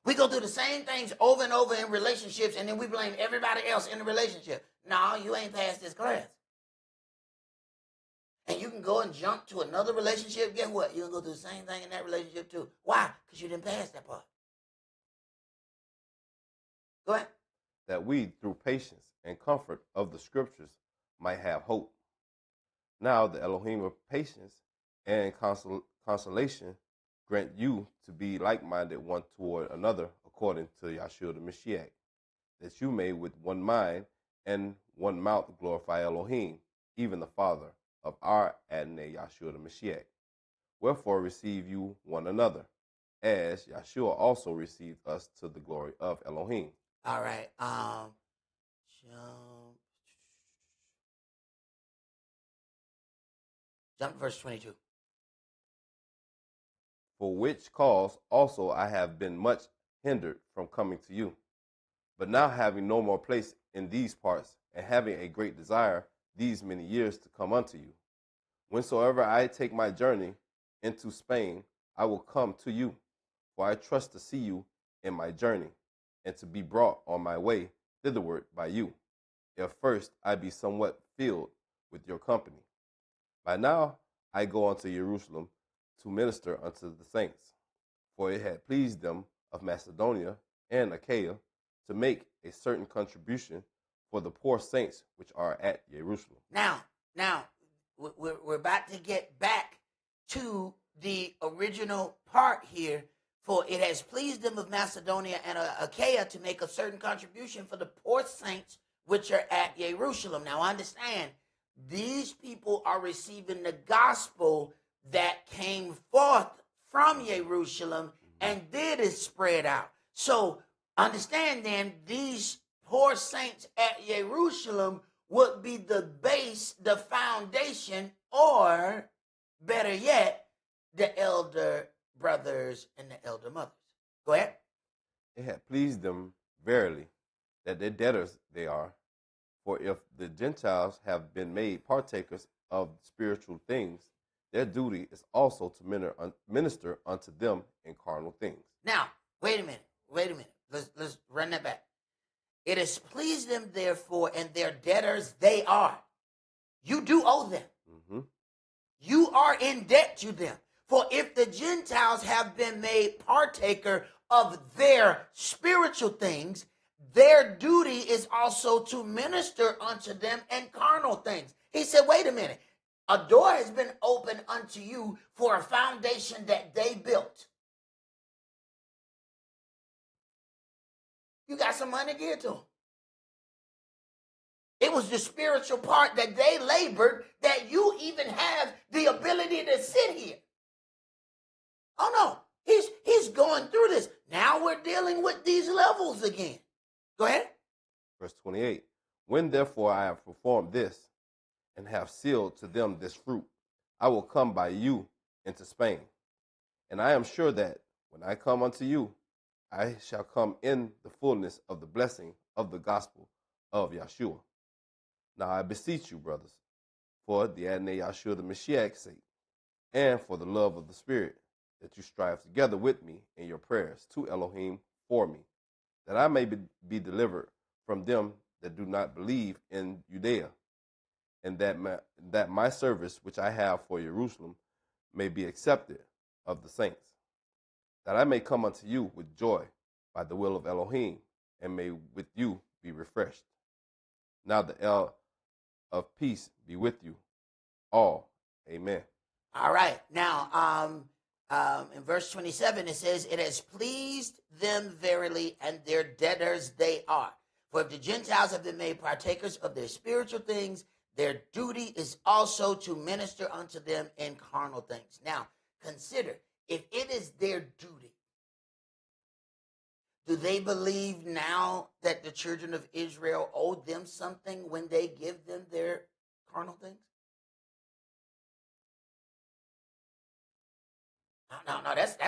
We go through the same things over and over in relationships, and then we blame everybody else in the relationship. No, you ain't passed this class. And you can go and jump to another relationship. Guess what? You're going to go through the same thing in that relationship too. Why? Because you didn't pass that part. Go ahead. That we, through patience and comfort of the scriptures, might have hope. Now the Elohim of patience and consolation grant you to be like-minded one toward another, according to Yahshua the Mashiach, that you may with one mind and one mouth glorify Elohim, even the Father of our Adonai Yahshua the Mashiach. Wherefore receive you one another, as Yahshua also received us to the glory of Elohim. All right. Jump to verse 22. For which cause also I have been much hindered from coming to you. But now having no more place in these parts, and having a great desire these many years to come unto you, whensoever I take my journey into Spain, I will come to you, for I trust to see you in my journey, and to be brought on my way thitherward by you, if first I be somewhat filled with your company. By now I go unto Jerusalem to minister unto the saints, for it had pleased them of Macedonia and Achaia to make a certain contribution for the poor saints which are at Jerusalem. Now, we're about to get back to the original part here. For it has pleased them of Macedonia and Achaia to make a certain contribution for the poor saints which are at Jerusalem. Now, understand, these people are receiving the gospel that came forth from Jerusalem, and then is spread out. So, understand then, these poor saints at Jerusalem would be the base, the foundation, or better yet, the elder brothers and the elder mothers. Go ahead. It had pleased them verily that their debtors they are. For if the Gentiles have been made partakers of spiritual things, their duty is also to minister unto them in carnal things. Now, wait a minute. Let's run that back. It has pleased them, therefore, and their debtors they are. You do owe them. Mm-hmm. You are in debt to them. For if the Gentiles have been made partaker of their spiritual things, their duty is also to minister unto them in carnal things. He said, wait a minute. A door has been opened unto you for a foundation that they built. You got some money to give to them. It was the spiritual part that they labored that you even have the ability to sit here. Oh no, he's going through this. Now we're dealing with these levels again. Go ahead. Verse 28. When therefore I have performed this, and have sealed to them this fruit, I will come by you into Spain. And I am sure that when I come unto you, I shall come in the fullness of the blessing of the gospel of Yahshua. Now I beseech you, brothers, for the Adonai Yahshua the Mashiach's sake, and for the love of the Spirit, that you strive together with me in your prayers to Elohim for me, that I may be delivered from them that do not believe in Judea, and that my service which I have for Jerusalem may be accepted of the saints, that I may come unto you with joy by the will of Elohim, and may with you be refreshed. Now the El of peace be with you all. Amen. All right. Now, In verse 27, it says, it has pleased them verily, and their debtors they are. For if the Gentiles have been made partakers of their spiritual things, their duty is also to minister unto them in carnal things. Now, consider, if it is their duty, do they believe now that the children of Israel owe them something when they give them their carnal things? No, that's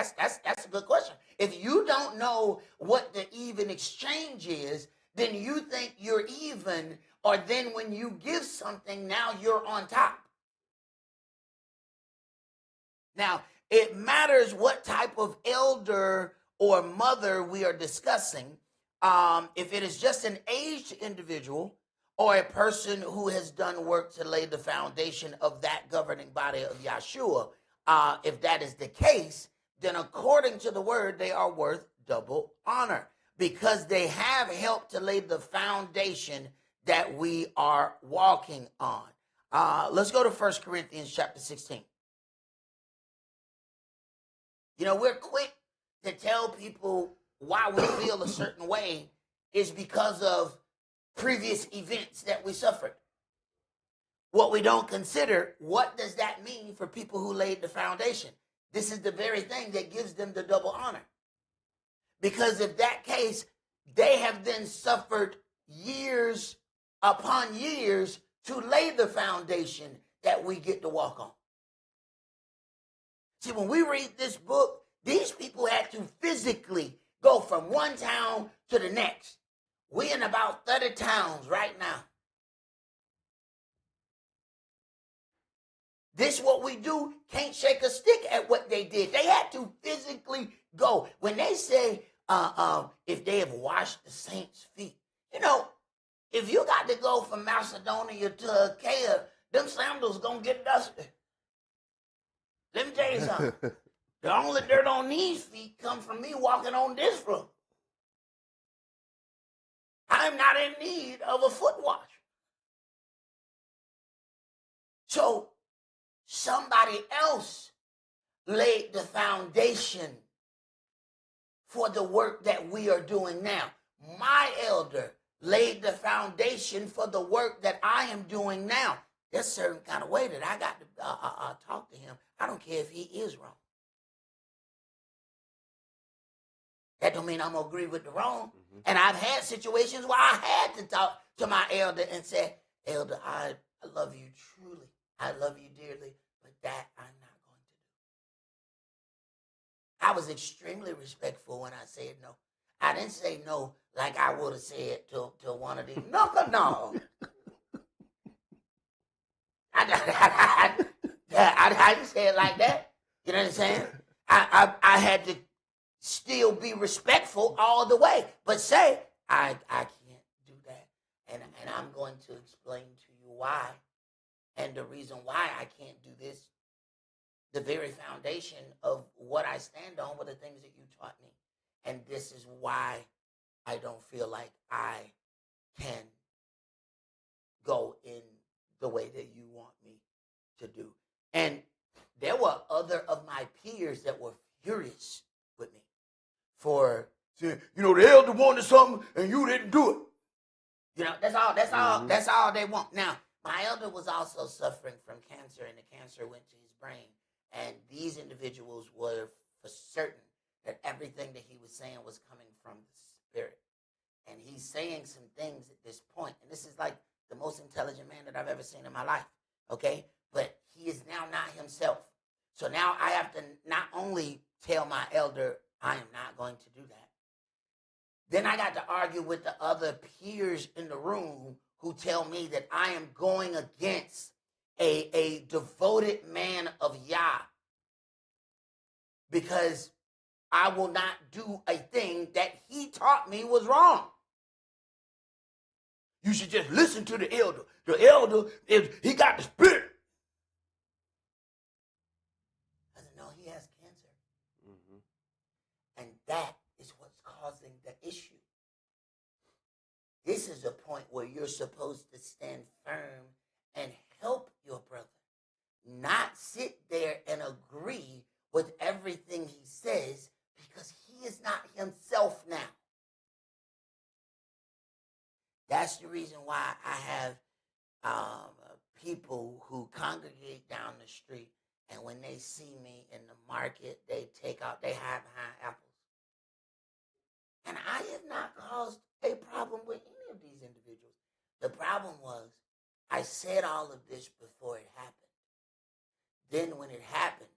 a good question. If you don't know what the even exchange is, then you think you're even, or then when you give something, now you're on top. Now, it matters what type of elder or mother we are discussing. If it is just an aged individual or a person who has done work to lay the foundation of that governing body of Yahshua, if that is the case, then according to the word, they are worth double honor because they have helped to lay the foundation that we are walking on. Let's go to 1 Corinthians chapter 16. You know, we're quick to tell people why we feel a certain way is because of previous events that we suffered. What we don't consider, what does that mean for people who laid the foundation? This is the very thing that gives them the double honor. Because if that case, they have then suffered years upon years to lay the foundation that we get to walk on. See, when we read this book, these people had to physically go from one town to the next. We're in about 30 towns right now. This what we do, can't shake a stick at what they did. They had to physically go. When they say, if they have washed the saints' feet, you know, if you got to go from Macedonia to Achaia, them sandals gonna get dusty. Let me tell you something. The only dirt on these feet comes from me walking on this floor. I'm not in need of a foot wash. So somebody else laid the foundation for the work that we are doing now. My elder laid the foundation for the work that I am doing now. There's a certain kind of way that I got to talk to him. I don't care if he is wrong. That don't mean I'm going to agree with the wrong. Mm-hmm. And I've had situations where I had to talk to my elder and say, Elder, I love you truly. I love you dearly, but that I'm not going to do. I was extremely respectful when I said no. I didn't say no like I would have said to one of these. No. I didn't say it like that. You know what I'm saying? I had to still be respectful all the way, but say, I can't do that. And I'm going to explain to you why. And the reason why I can't do this, the very foundation of what I stand on were the things that you taught me. And this is why I don't feel like I can go in the way that you want me to do. And there were other of my peers that were furious with me for saying, you know, the elder wanted something and you didn't do it. You know, that's all they want. Now, my elder was also suffering from cancer, and the cancer went to his brain. And these individuals were for certain that everything that he was saying was coming from the Spirit. And he's saying some things at this point, and this is like the most intelligent man that I've ever seen in my life, okay? But he is now not himself. So now I have to not only tell my elder, I am not going to do that. Then I got to argue with the other peers in the room who tell me that I am going against a devoted man of Yah because I will not do a thing that he taught me was wrong. You should just listen to the elder. The elder, he got the Spirit. Doesn't know he has cancer. Mm-hmm. And that is what's causing the issue. This is a point where you're supposed to stand firm and help your brother, not sit there and agree with everything he says because he is not himself now. That's the reason why I have people who congregate down the street, and when they see me in the market, they hide behind apples. And I have not caused a problem with any of these individuals. The problem was I said all of this before it happened. Then when it happened,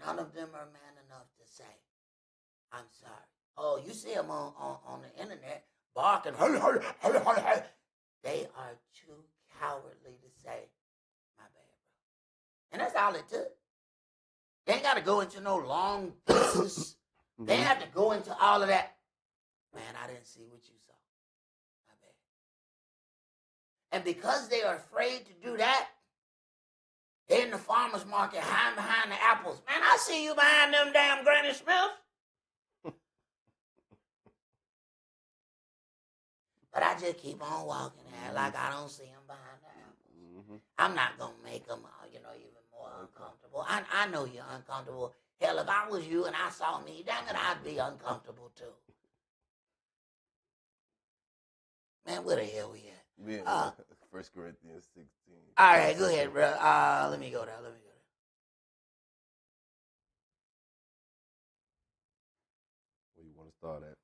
none of them are man enough to say, I'm sorry. Oh, you see them on the internet barking. They are too cowardly to say, my bad, bro. And that's all it took. They ain't got to go into no long thesis. They ain't have to go into all of that. Man, I didn't see what you saw. My bad. And because they are afraid to do that, they're in the farmer's market hiding behind the apples. Man, I see you behind them damn Granny Smith. But I just keep on walking and like I don't see them behind the apples. I'm not going to make them, even more uncomfortable. I know you're uncomfortable. Hell, if I was you and I saw me, dang it, I'd be uncomfortable too. Man, where the hell we at? We in 1 Corinthians 16. All right, go ahead, bro. Let me go there. Where you want to start at?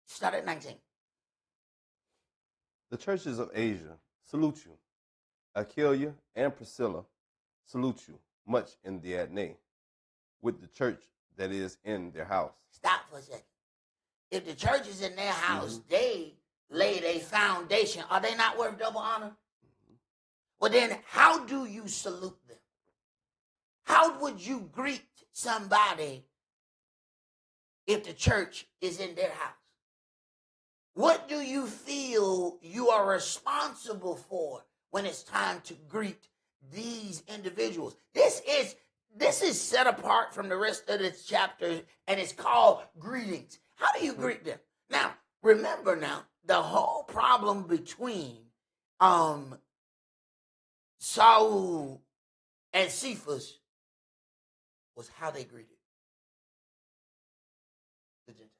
Start at 19. The churches of Asia salute you. Aquila and Priscilla salute you much in the Adne, with the church that is in their house. Stop for a second. If the church is in their house, they laid a foundation. Are they not worth double honor? Well, then how do you salute them? How would you greet somebody if the church is in their house? What do you feel you are responsible for when it's time to greet these individuals? This is set apart from the rest of this chapter, and it's called greetings. How do you greet them? Now, remember the whole problem between Saul and Cephas was how they greeted the Gentiles.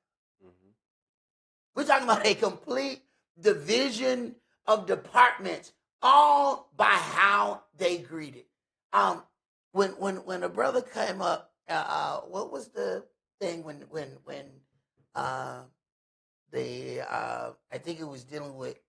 We're talking about a complete division of departments, all by how they greeted. When a brother came up, what was the thing when I think it was dealing with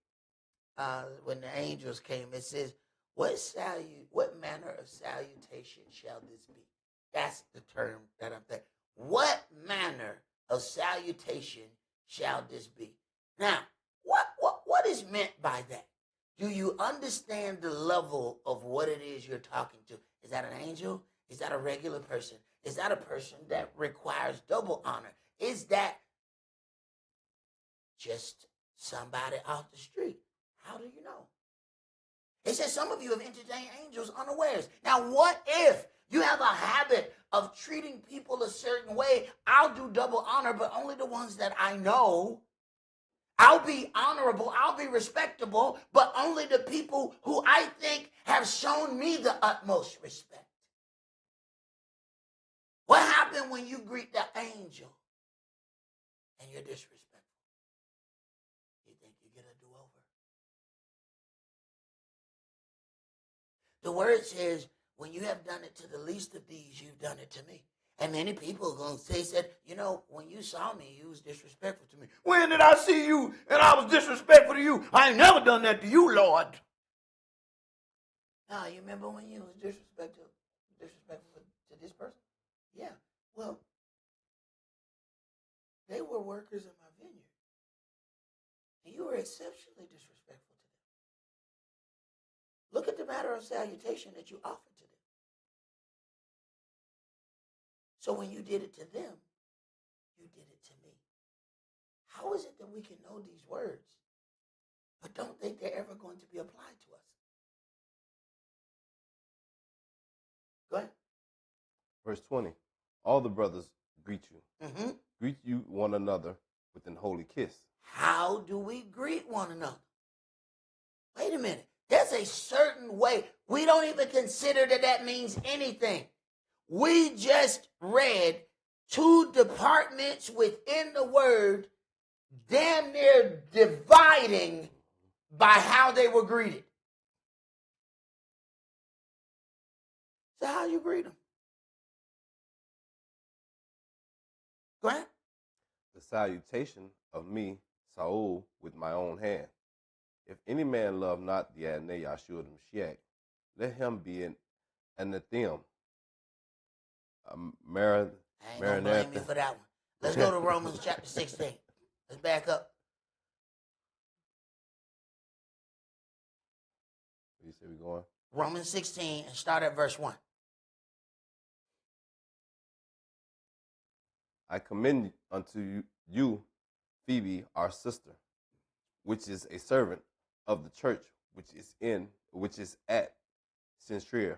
when the angels came. It says, "What manner of salutation shall this be?" That's the term that I'm thinking. What manner of salutation shall this be? Now, what is meant by that? Do you understand the level of what it is you're talking to? Is that an angel? Is that a regular person? Is that a person that requires double honor? Is that just somebody off the street? How do you know? It says some of you have entertained angels unawares. Now, what if you have a habit of treating people a certain way? I'll do double honor, but only the ones that I know. I'll be honorable, I'll be respectable, but only the people who I think have shown me the utmost respect. What happened when you greet the angel and you're disrespectful? You think you get a do-over? The word says, when you have done it to the least of these, you've done it to me. And many people are going to say, when you saw me, you was disrespectful to me. When did I see you and I was disrespectful to you? I ain't never done that to you, Lord. Now, you remember when you was disrespectful to this person? Yeah. Well, they were workers in my vineyard. And you were exceptionally disrespectful to them. Look at the matter of salutation that you offered to them. So when you did it to them, you did it to me. How is it that we can know these words, but don't think they're ever going to be applied to us? Go ahead. Verse 20. All the brothers greet you. Mm-hmm. Greet you one another with an holy kiss. How do we greet one another? Wait a minute. There's a certain way. We don't even consider that means anything. We just read 2 departments within the word, damn near dividing by how they were greeted. So how you greet them? Go ahead. The salutation of me, Saul, with my own hand. If any man love not the Adonai Yahshua the Mashiach, let him be an anathema. I ain't gonna blame you for that one. Let's go to Romans chapter 16. Let's back up. You say we going? Romans 16 and start at verse 1. I commend unto you, Phoebe, our sister, which is a servant of the church, which is at Cenchrea,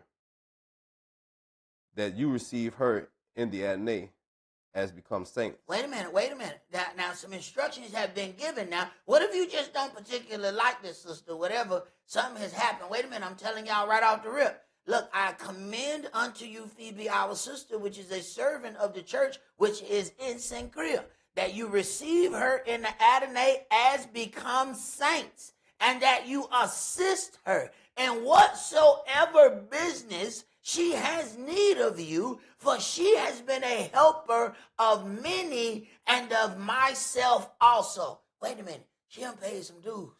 that you receive her in the Adonai as becomes saints. Wait a minute. Now some instructions have been given. Now, what if you just don't particularly like this sister, whatever, something has happened? Wait a minute, I'm telling y'all right off the rip. Look, I commend unto you, Phoebe, our sister, which is a servant of the church, which is in Cenchrea, that you receive her in the Adonai as becomes saints, and that you assist her in whatsoever business she has need of you, for she has been a helper of many and of myself also. Wait a minute, she done paid some dues.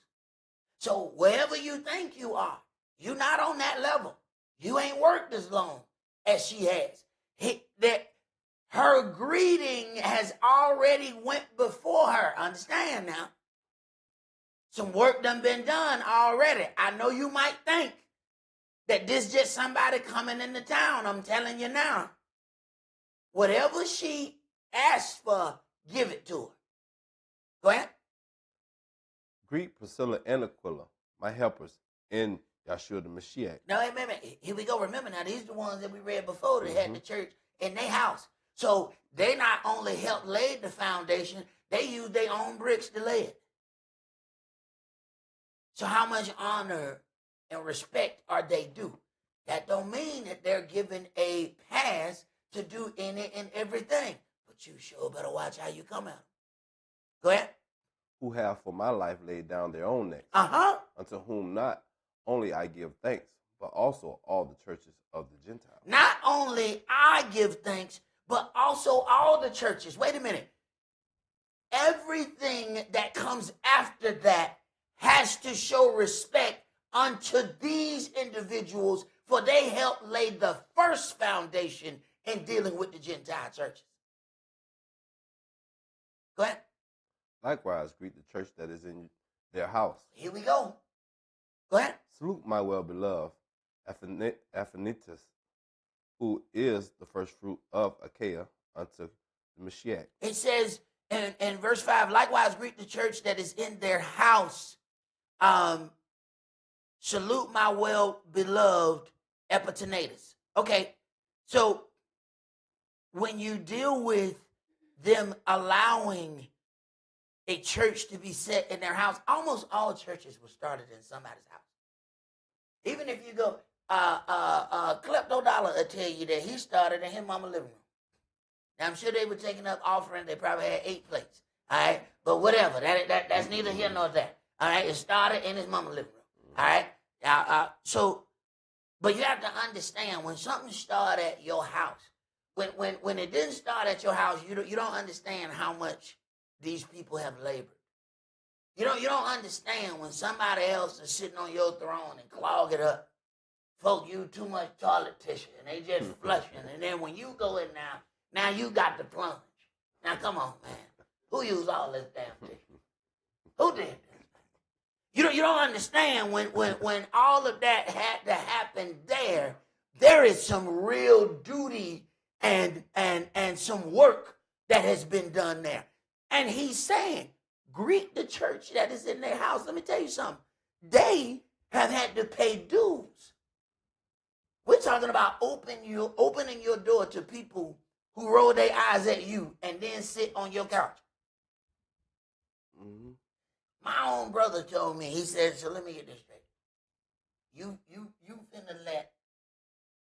So wherever you think you are, you're not on that level. You ain't worked as long as she has. Her greeting has already went before her. Understand now? Some work done been done already. I know you might think that this just somebody coming into town. I'm telling you now. Whatever she asks for, give it to her. Go ahead. Greet Priscilla and Aquila, my helpers in Yahshua the Mashiach. Now, wait a minute. Here we go. Remember now, these are the ones that we read before that had the church in their house. So they not only helped lay the foundation, they used their own bricks to lay it. So how much honor and respect are they due? That don't mean that they're given a pass to do any and everything. But you sure better watch how you come out. Go ahead. Who have for my life laid down their own necks. Unto whom not only I give thanks, but also all the churches of the Gentiles. Not only I give thanks, but also all the churches. Wait a minute. Everything that comes after that has to show respect unto these individuals, for they helped lay the first foundation in dealing with the Gentile churches. Go ahead. Likewise, greet the church that is in their house. Here we go. Go ahead. Salute my well-beloved Aphanitus, who is the first fruit of Achaia unto the Mashiach. It says in verse 5, likewise greet the church that is in their house. Salute my well-beloved Epaphanitus. Okay, so when you deal with them allowing a church to be set in their house, almost all churches were started in somebody's house. Even if you go, Klepto Dollar will tell you that he started in his mama's living room. Now, I'm sure they were taking up offering. They probably had 8 plates. All right, but whatever. That's neither here nor there. All right, it started in his mama's living room. All right, but you have to understand, when something started at your house, when it didn't start at your house, you don't understand how much these people have labored. You don't understand when somebody else is sitting on your throne and clog it up. Folk use too much toilet tissue and they just flushing. And then when you go in now you got the plunge. Now come on, man. Who used all this damn tissue? Who did this? You don't understand when all of that had to happen there is some real duty and some work that has been done there. And he's saying, greet the church that is in their house. Let me tell you something. They have had to pay dues. We're talking about opening your door to people who roll their eyes at you and then sit on your couch. Mm-hmm. My own brother told me, he said, so let me get this straight. You finna let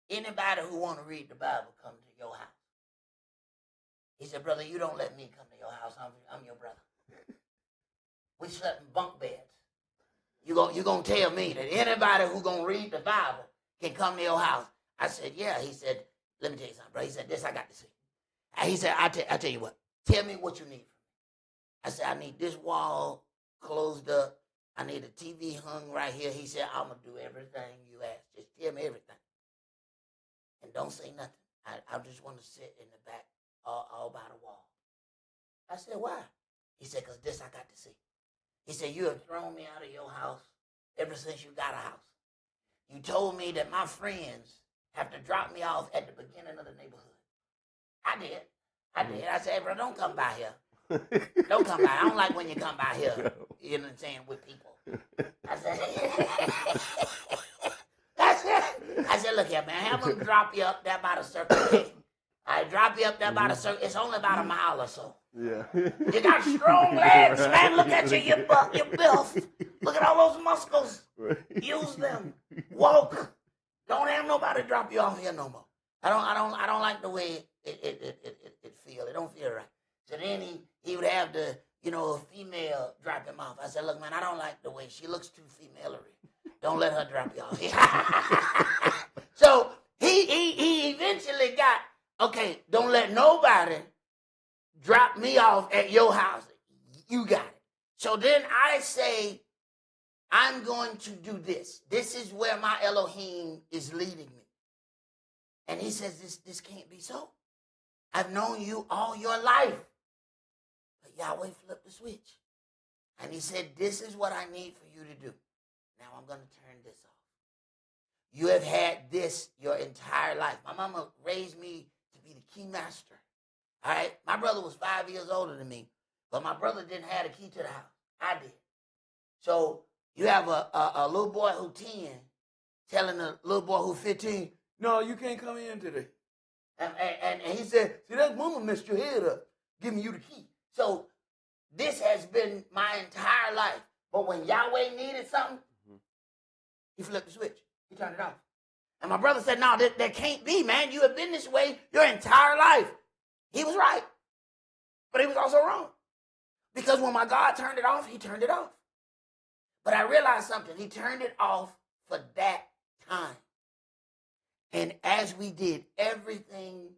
anybody who want to read the Bible come to your house. He said, brother, you don't let me come to your house. I'm your brother. We slept in bunk beds. You gonna tell me that anybody who gonna read the Bible can come to your house? I said, yeah. He said, let me tell you something, bro. He said, this I got to see. He said, I tell you what. Tell me what you need from me. I said, I need this wall closed up. I need a TV hung right here. He said, I'm going to do everything you ask. Just tell me everything. And don't say nothing. I just want to sit in the back all by the wall. I said, why? He said, because this I got to see. He said, you have thrown me out of your house ever since you got a house. You told me that my friends have to drop me off at the beginning of the neighborhood. I did. I said, hey, bro, don't come by here. Don't come by. I don't like when you come by here. You know what I'm saying? With people. I said, look here, man. Have them drop you up there by the Circle K. I drop you up there by the Circle. It's only about a mile or so. Yeah. You got strong legs, man. Look at you. You're built. Look at all those muscles. Use them. Walk. Don't have nobody drop you off here no more. I don't like the way it feel. It don't feel right. So then he would have the, a female drop him off. I said, look, man, I don't like the way she looks too femalery. Don't let her drop you off. So he eventually got, okay, don't let nobody drop me off at your house. You got it. So then I say, I'm going to do this. This is where my Elohim is leading me. And he says, this can't be so. I've known you all your life. But Yahweh flipped the switch. And he said, this is what I need for you to do. Now I'm going to turn this off. You have had this your entire life. My mama raised me to be the key master. All right? My brother was 5 years older than me, but my brother didn't have the key to the house. I did. So you have a little boy who's 10 telling a little boy who's 15, no, you can't come in today. And he said, see, that mama messed your head up, giving you the key. So this has been my entire life. But when Yahweh needed something, he flipped the switch. He turned it off. And my brother said, no, that can't be, man. You have been this way your entire life. He was right. But he was also wrong. Because when my God turned it off, he turned it off. But I realized something. He turned it off for that time. And as we did everything,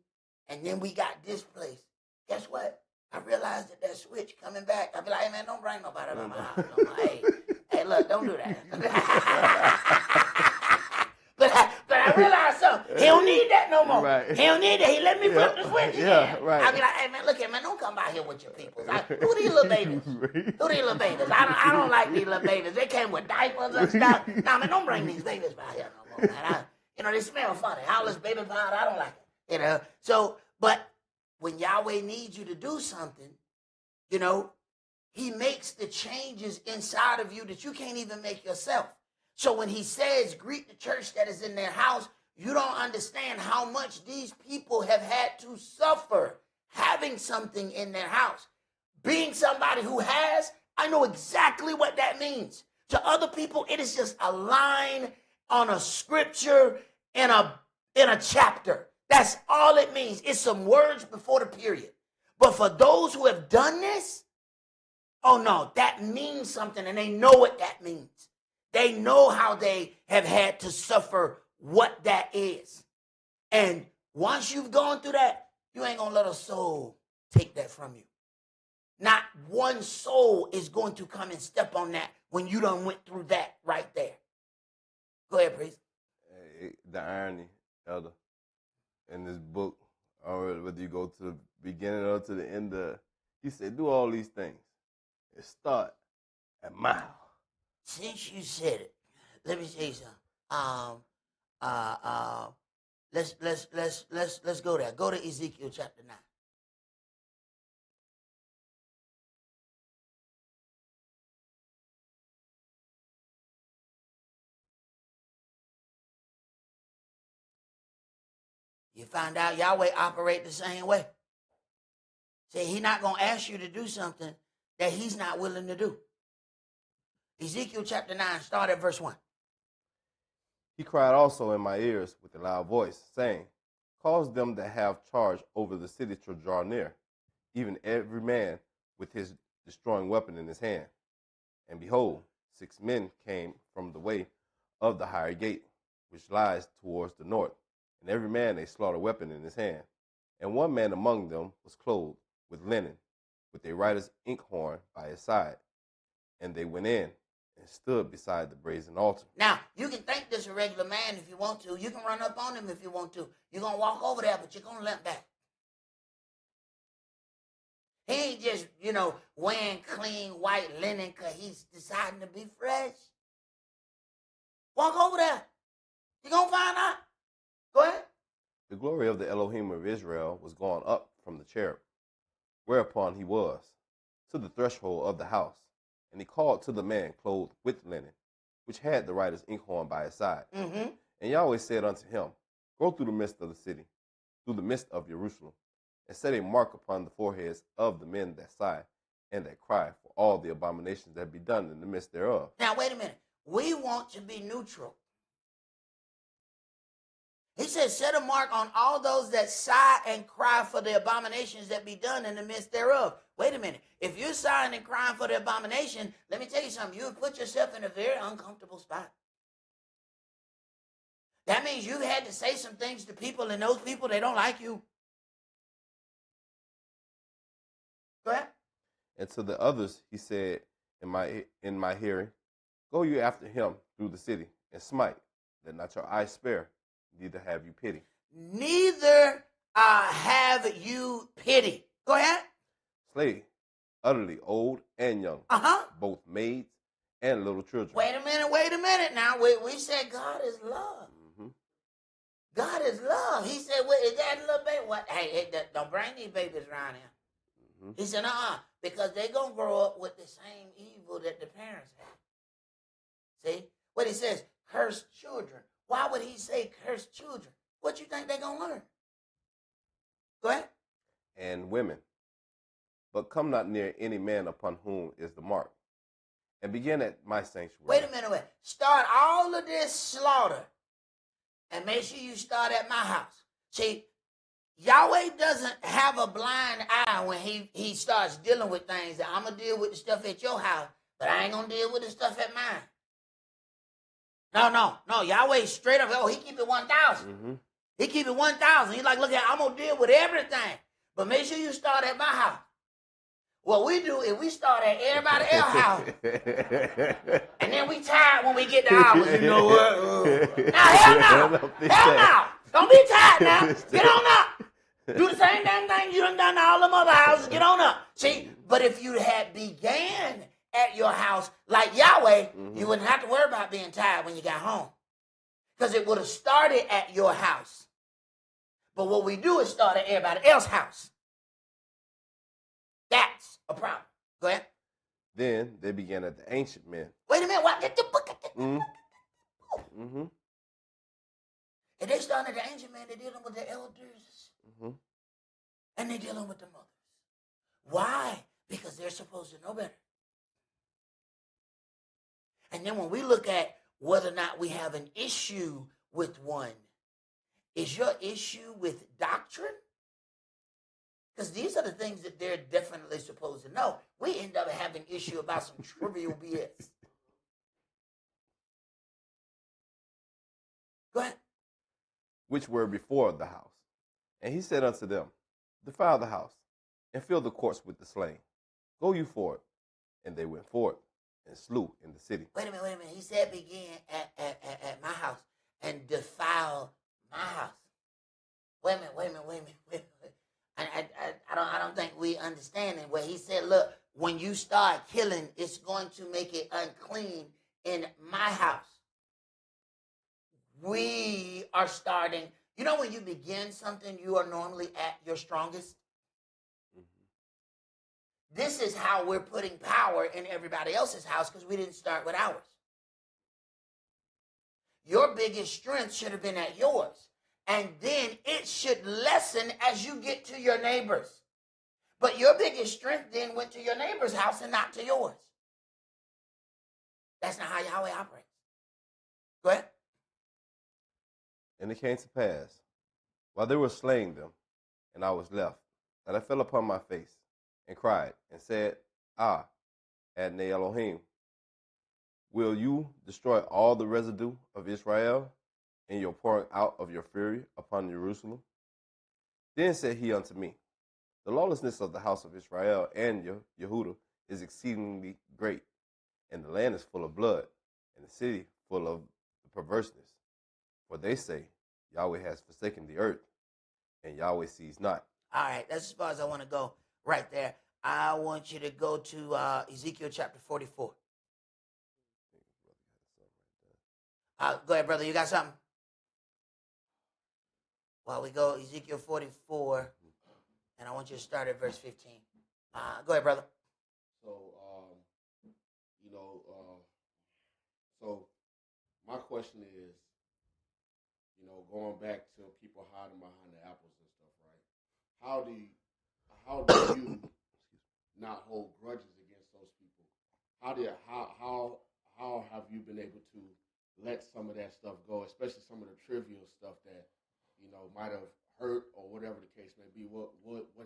and then we got displaced, guess what? I realized that switch coming back, I'd be like, hey, man, don't bring nobody to my house no more. Hey, look, don't do that. but I realized something. He don't need that no more. Right. He don't need that. He let me flip the switch again. Yeah, right. I'd be like, hey, man, look here, man, don't come by here with your people. Who these little babies? Who these little babies? I don't like these little babies. They came with diapers and stuff. Nah, man, don't bring these babies by here no more, man. They smell funny. All this baby powder, I don't like it. So, but when Yahweh needs you to do something, he makes the changes inside of you that you can't even make yourself. So when he says, greet the church that is in their house, you don't understand how much these people have had to suffer having something in their house. Being somebody who has, I know exactly what that means. To other people, it is just a line on a scripture in a chapter. That's all it means. It's some words before the period. But for those who have done this, oh no, that means something, and they know what that means. They know how they have had to suffer what that is. And once you've gone through that, you ain't going to let a soul take that from you. Not one soul is going to come and step on that when you done went through that right there. Go ahead, priest. The irony, Elder, in this book, or whether you go to the beginning or to the end, he said, do all these things and start at my house. Since you said it, let me say something. Let's go there. Go to Ezekiel chapter 9. You find out Yahweh operate the same way. See, he's not going to ask you to do something that he's not willing to do. Ezekiel chapter 9, start at verse 1. He cried also in my ears with a loud voice, saying, cause them that have charge over the city to draw near, even every man with his destroying weapon in his hand. And behold, 6 men came from the way of the higher gate, which lies towards the north, and every man a slaughter weapon in his hand. And one man among them was clothed with linen, with a writer's inkhorn by his side. And they went in and stood beside the brazen altar. Now, you can think this a regular man if you want to. You can run up on him if you want to. You're going to walk over there, but you're going to limp back. He ain't just, wearing clean white linen because he's deciding to be fresh. Walk over there. You're going to find out. Go ahead. The glory of the Elohim of Israel was gone up from the cherub, whereupon he was, to the threshold of the house. And he called to the man clothed with linen, which had the writer's inkhorn by his side. Mm-hmm. And Yahweh said unto him, go through the midst of the city, through the midst of Jerusalem, and set a mark upon the foreheads of the men that sigh and that cry for all the abominations that be done in the midst thereof. Now, wait a minute. We want to be neutral. He says, set a mark on all those that sigh and cry for the abominations that be done in the midst thereof. Wait a minute. If you're sighing and crying for the abomination, let me tell you something. You have put yourself in a very uncomfortable spot. That means you've had to say some things to people, and those people, they don't like you. Go ahead. And to the others he said in my hearing, go you after him through the city, and smite, let not your eyes spare, neither have you pity. Neither have you pity. Go ahead. Slay utterly old and young, both maids and little children. Wait a minute now. We said God is love. Mm-hmm. God is love. He said, well, is that little baby? What? Hey, don't bring these babies around here. Mm-hmm. He said, because they're going to grow up with the same evil that the parents have. See? What he says, cursed children. Why would he say cursed children? What you think they're going to learn? Go ahead. And women. But come not near any man upon whom is the mark. And begin at my sanctuary. Wait a minute. Start all of this slaughter. And make sure you start at my house. See, Yahweh doesn't have a blind eye when he starts dealing with things. That I'm going to deal with the stuff at your house, but I ain't going to deal with the stuff at mine. No. Yahweh straight up, he keep it 1,000. Mm-hmm. He keep it 1,000. He's like, look, I'm going to deal with everything. But make sure you start at my house. What we do is we start at everybody else's house. And then we tired when we get to ours. You know what? Now, hell no. Don't be tired now. Get on up. Do the same damn thing you done to all them other houses. Get on up. See, but if you had began at your house like Yahweh, you wouldn't have to worry about being tired when you got home. Because it would have started at your house. But what we do is start at everybody else's house. That's a problem. Go ahead. Then they began at the ancient men. Wait a minute. What? Mm-hmm. And they started at the ancient men. They're dealing with the elders. Mm-hmm. And they're dealing with the mothers. Why? Because they're supposed to know better. And then when we look at whether or not we have an issue with one, is your issue with doctrine? Because these are the things that they're definitely supposed to know. We end up having an issue about some trivial BS. Go ahead. Which were before the house. And he said unto them, defile the house, and fill the courts with the slain. Go you forth. And they went forth and slew in the city. Wait a minute. He said begin at my house and defile my house. Wait a minute. I don't think we understand it. Where he said, look, when you start killing, it's going to make it unclean in my house. We are starting. You know when you begin something, you are normally at your strongest? Mm-hmm. This is how we're putting power in everybody else's house because we didn't start with ours. Your biggest strength should have been at yours. And then it should lessen as you get to your neighbors. But your biggest strength then went to your neighbor's house and not to yours. That's not how Yahweh operates. Go ahead. And it came to pass, while they were slaying them, and I was left, that I fell upon my face, and cried, and said, Ah, Adonai Elohim, will you destroy all the residue of Israel in your pouring out of your fury upon Jerusalem? Then said he unto me, the lawlessness of the house of Israel and Yehudah is exceedingly great, and the land is full of blood, and the city full of perverseness. For they say, Yahweh has forsaken the earth, and Yahweh sees not. All right, that's as far as I want to go right there. I want you to go to Ezekiel chapter 44. Go ahead, brother. You got something? While we go, Ezekiel 44, and I want you to start at verse 15. Go ahead, brother. So, so my question is, going back to people hiding behind the apples and stuff, right? How do you not hold grudges against those people? How have you been able to let some of that stuff go, especially some of the trivial stuff that might have hurt or whatever the case may be? What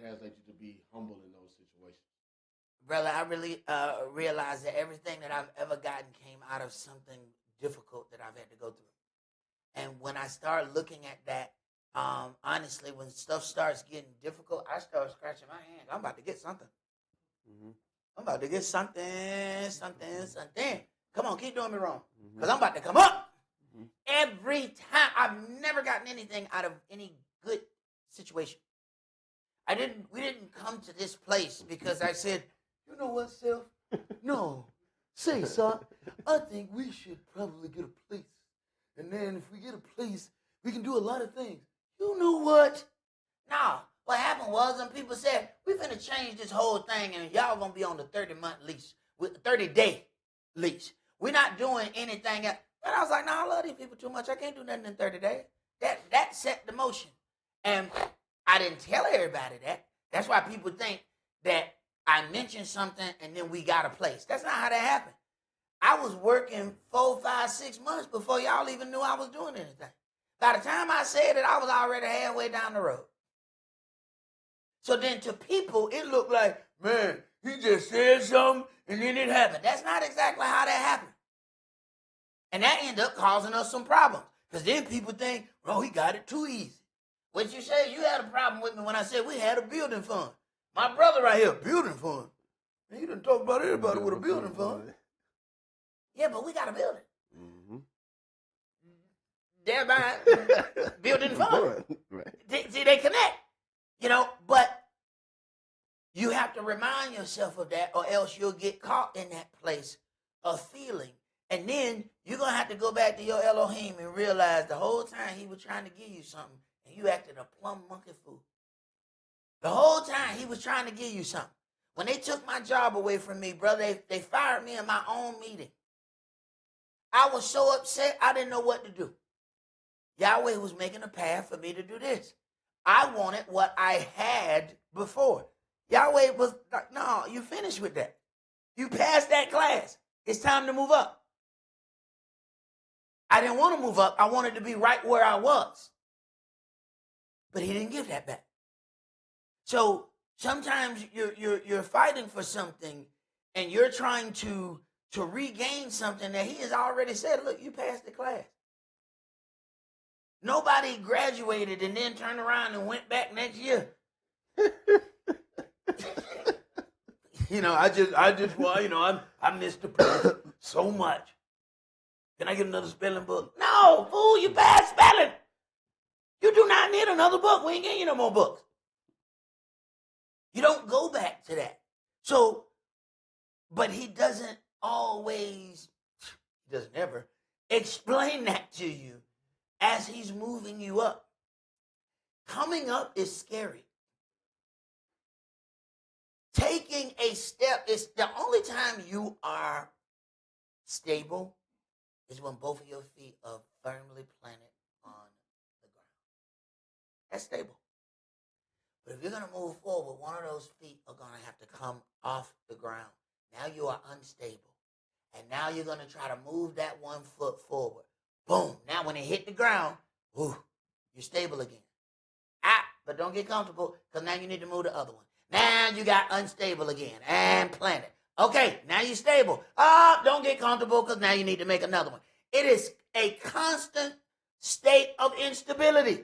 has led you to be humble in those situations? Brother, I really realized that everything that I've ever gotten came out of something difficult that I've had to go through. And when I start looking at that, honestly, when stuff starts getting difficult, I start scratching my hand. I'm about to get something. Mm-hmm. I'm about to get something. Come on, keep doing me wrong. Because I'm about to come up. Mm-hmm. Every time. I've never gotten anything out of any good situation. We didn't come to this place because I said, you know what, Self? No. Say, son, I think we should probably get a place. And then if we get a place, we can do a lot of things. You know what? No. What happened was, and people said, we're going to change this whole thing, and y'all going to be on the 30-month lease, with 30-day lease. We're not doing anything else. And I was like, no, I love these people too much. I can't do nothing in 30 days. That set the motion. And I didn't tell everybody that. That's why people think that I mentioned something and then we got a place. That's not how that happened. I was working 4, 5, 6 months before y'all even knew I was doing anything. By the time I said it, I was already halfway down the road. So then to people, it looked like, man, he just said something and then it happened. That's not exactly how that happened. And that ended up causing us some problems. Because then people think, oh, he got it too easy. What you say, you had a problem with me when I said we had a building fund. My brother right here, building fund. Man, you done talk about everybody with a building fund. Yeah, but we got a building. Mm-hmm. Thereby, building fund. Right. See, they connect. But you have to remind yourself of that or else you'll get caught in that place of feeling. And then you're going to have to go back to your Elohim and realize the whole time he was trying to give you something and you acted a plumb monkey fool. The whole time he was trying to give you something. When they took my job away from me, brother, they fired me in my own meeting. I was so upset, I didn't know what to do. Yahweh was making a path for me to do this. I wanted what I had before. Yahweh was like, no, you finished with that. You passed that class. It's time to move up. I didn't want to move up. I wanted to be right where I was. But he didn't give that back. So sometimes you're fighting for something and you're trying to regain something that he has already said, look, you passed the class. Nobody graduated and then turned around and went back next year. I missed the place so much. Can I get another spelling book? No, fool, you passed spelling. You do not need another book. We ain't getting you no more books. You don't go back to that. So, but he doesn't always, he doesn't ever explain that to you as he's moving you up. Coming up is scary. Taking a step is the only time you are stable is when both of your feet are firmly planted on the ground. That's stable. But if you're going to move forward, one of those feet are going to have to come off the ground. Now you are unstable. And now you're going to try to move that 1 foot forward. Boom. Now when it hit the ground, whoo, you're stable again. But don't get comfortable, because now you need to move the other one. Now you got unstable again and plant it. Okay, now you're stable. Don't get comfortable, because now you need to make another one. It is a constant state of instability.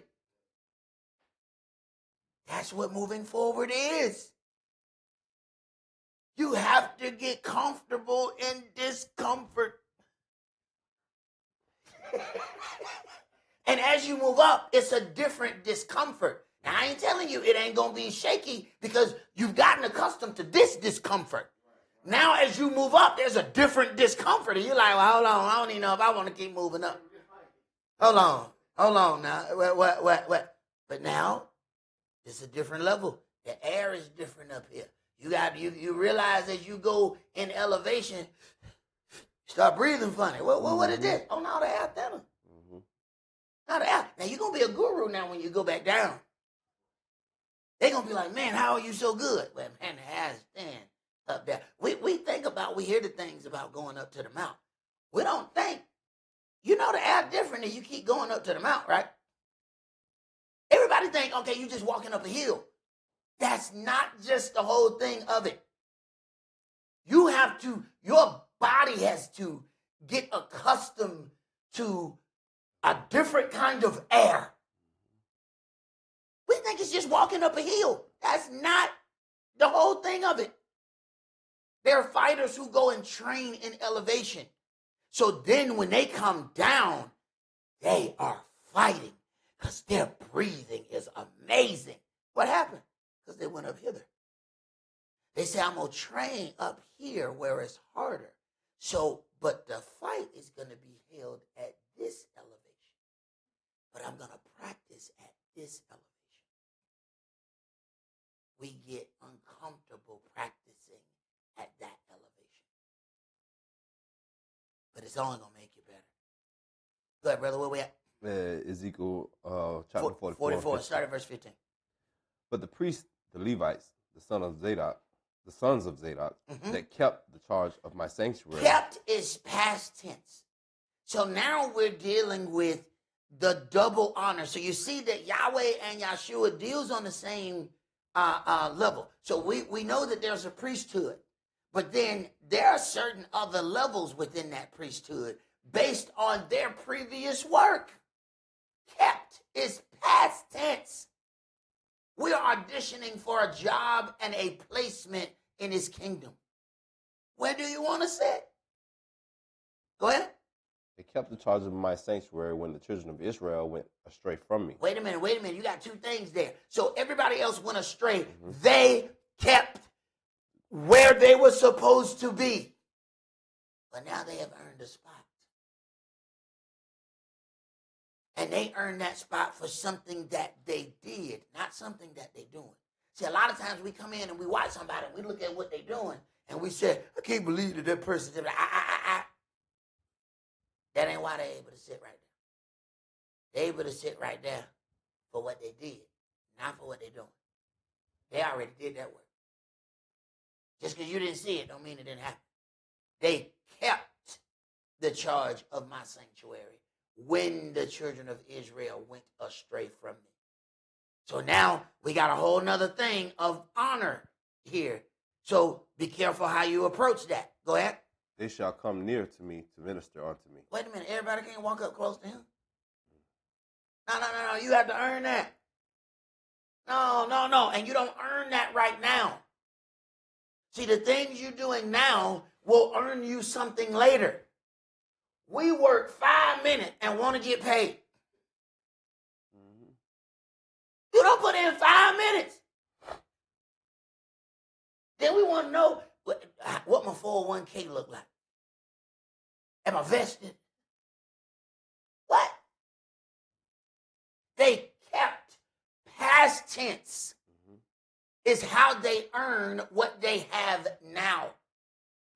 That's what moving forward is. You have to get comfortable in discomfort. And as you move up, it's a different discomfort. Now, I ain't telling you it ain't going to be shaky, because you've gotten accustomed to this discomfort. Now, as you move up, there's a different discomfort. And you're like, well, hold on, I don't even know if I want to keep moving up. Hold on now. What? But now, it's a different level. The air is different up here. You realize as you go in elevation, start breathing funny. What is this? Oh, no, the air thinner. Now you're going to be a guru now when you go back down. They're going to be like, man, how are you so good? Well, man, the air is thin up there. We hear the things about going up to the mountain. We don't think, the air different and you keep going up to the mountain, right? Everybody think, okay, you just walking up a hill. That's not just the whole thing of it. Your body has to get accustomed to a different kind of air. We think it's just walking up a hill. That's not the whole thing of it. There are fighters who go and train in elevation. So then when they come down, they are fighting because their breathing is amazing. What happened? Because they went up hither. They say, I'm going to train up here where it's harder. But the fight is going to be held at this elevation. But I'm going to practice at this elevation. We get uncomfortable practicing at that elevation. But it's only going to make you better. Go ahead, brother. Where we at? Ezekiel chapter 44. 44. Start at verse 15. But the priests, the Levites, the sons of Zadok, that kept the charge of my sanctuary. Kept is past tense. So now we're dealing with the double honor. So you see that Yahweh and Yahshua deals on the same level. So we know that there's a priesthood, but then there are certain other levels within that priesthood based on their previous work. Kept is past tense. We are auditioning for a job and a placement in his kingdom. Where do you want to sit? Go ahead. They kept the charge of my sanctuary when the children of Israel went astray from me. Wait a minute. You got two things there. So everybody else went astray. They kept where they were supposed to be. But now they have earned a spot. And they earned that spot for something that they did, not something that they're doing. See, a lot of times we come in and we watch somebody and we look at what they're doing and we say, I can't believe that person did that. That ain't why they're able to sit right there. They're able to sit right there for what they did, not for what they're doing. They already did that work. Just because you didn't see it don't mean it didn't happen. They kept the charge of my sanctuary when the children of Israel went astray from me. So now we got a whole nother thing of honor here. So be careful how you approach that. Go ahead. They shall come near to me to minister unto me. Wait a minute. Everybody can't walk up close to him. No. You have to earn that. No. And you don't earn that right now. See, the things you're doing now will earn you something later. We work 5 minutes and want to get paid. You don't put in 5 minutes. Then we want to know what my 401k look like. Am I vested? What? They kept past tense is how they earn what they have now.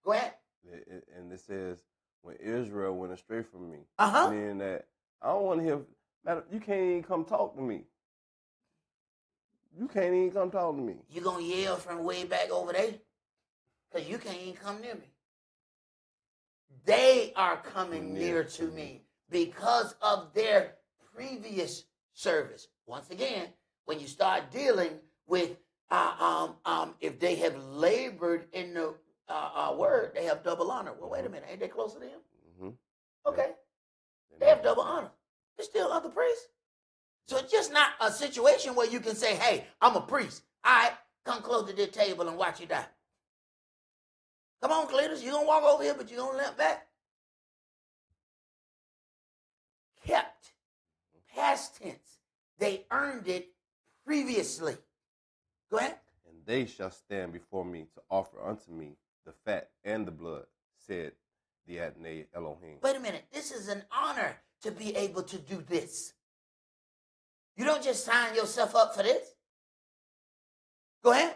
Go ahead. And it says, when Israel went astray from me, Uh-huh. meaning that I don't want to hear, matter, you can't even come talk to me. You can't even come talk to me. You going to yell from way back over there? Because you can't even come near me. They are coming near to me because of their previous service. Once again, when you start dealing with, if they have labored in the word, they have double honor. Well, wait a minute. Ain't they closer to him? Mm-hmm. Okay. They have double honor. They're still other priests. So it's just not a situation where you can say, hey, I'm a priest. All right, come close to this table and watch you die. Come on, Cletus. You're going to walk over here, but you're going to limp back. Kept. Past tense. They earned it previously. Go ahead. And they shall stand before me to offer unto me the fat and the blood, said the Adonai Elohim. Wait a minute. This is an honor to be able to do this. You don't just sign yourself up for this. Go ahead.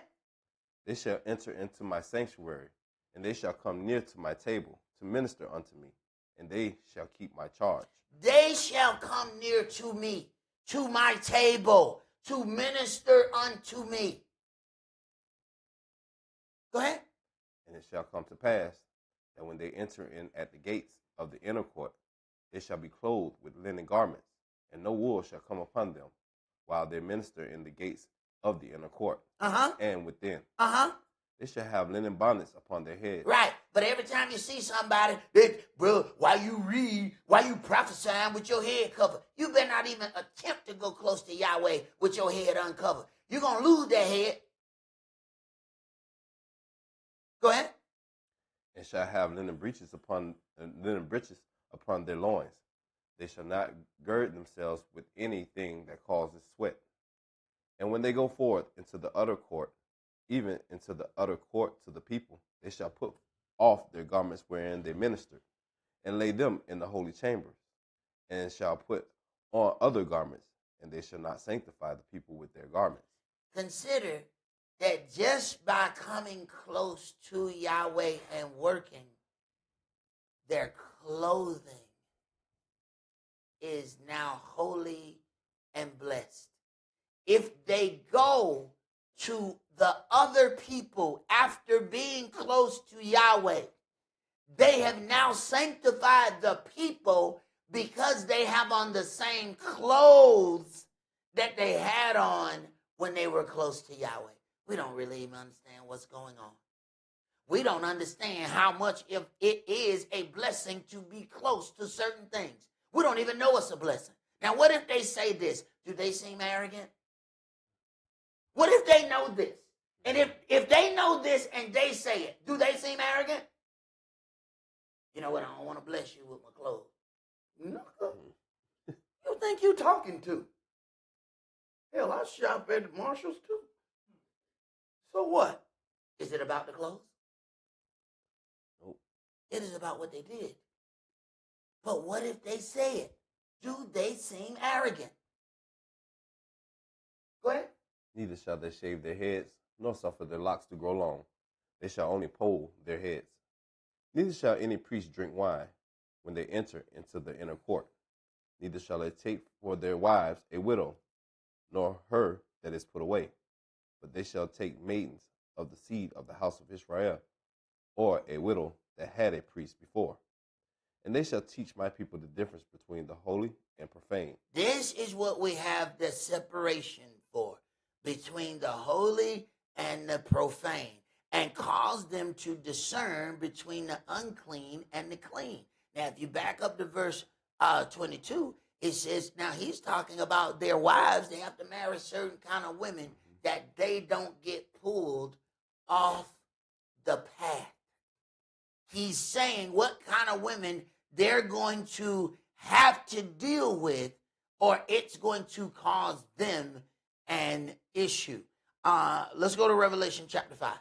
They shall enter into my sanctuary, and they shall come near to my table to minister unto me, and they shall keep my charge. They shall come near to me, to my table, to minister unto me. Go ahead. And it shall come to pass that when they enter in at the gates of the inner court, they shall be clothed with linen garments, and no wool shall come upon them, while they minister in the gates of the inner court and within. They shall have linen bonnets upon their heads. Right. But every time you see somebody, bro, while you prophesying with your head covered, you better not even attempt to go close to Yahweh with your head uncovered. You're going to lose that head. Go ahead. And shall have linen breeches upon their loins. They shall not gird themselves with anything that causes sweat. And when they go forth into the utter court, even into the utter court to the people, they shall put off their garments wherein they ministered, and lay them in the holy chambers, and shall put on other garments, and they shall not sanctify the people with their garments. Consider that just by coming close to Yahweh and working, their clothing is now holy and blessed. If they go to the other people after being close to Yahweh, they have now sanctified the people because they have on the same clothes that they had on when they were close to Yahweh. We don't really even understand what's going on. We don't understand how much if it is a blessing to be close to certain things. We don't even know it's a blessing. Now, what if they say this? Do they seem arrogant? What if they know this? And if they know this and they say it, do they seem arrogant? You know what? I don't want to bless you with my clothes. No. You think you talking to? Hell, I shop at Marshall's too. So what? Is it about the clothes? Nope. It is about what they did. But what if they say it? Do they seem arrogant? Go ahead. Neither shall they shave their heads, nor suffer their locks to grow long. They shall only poll their heads. Neither shall any priest drink wine when they enter into the inner court. Neither shall they take for their wives a widow, nor her that is put away. But they shall take maidens of the seed of the house of Israel, or a widow that had a priest before. And they shall teach my people the difference between the holy and profane. This is what we have the separation for, between the holy and the profane, and cause them to discern between the unclean and the clean. Now, if you back up to verse 22, it says, now he's talking about their wives. They have to marry certain kind of women that they don't get pulled off the path. He's saying what kind of women they're going to have to deal with, or it's going to cause them an issue. Let's go to Revelation chapter 5.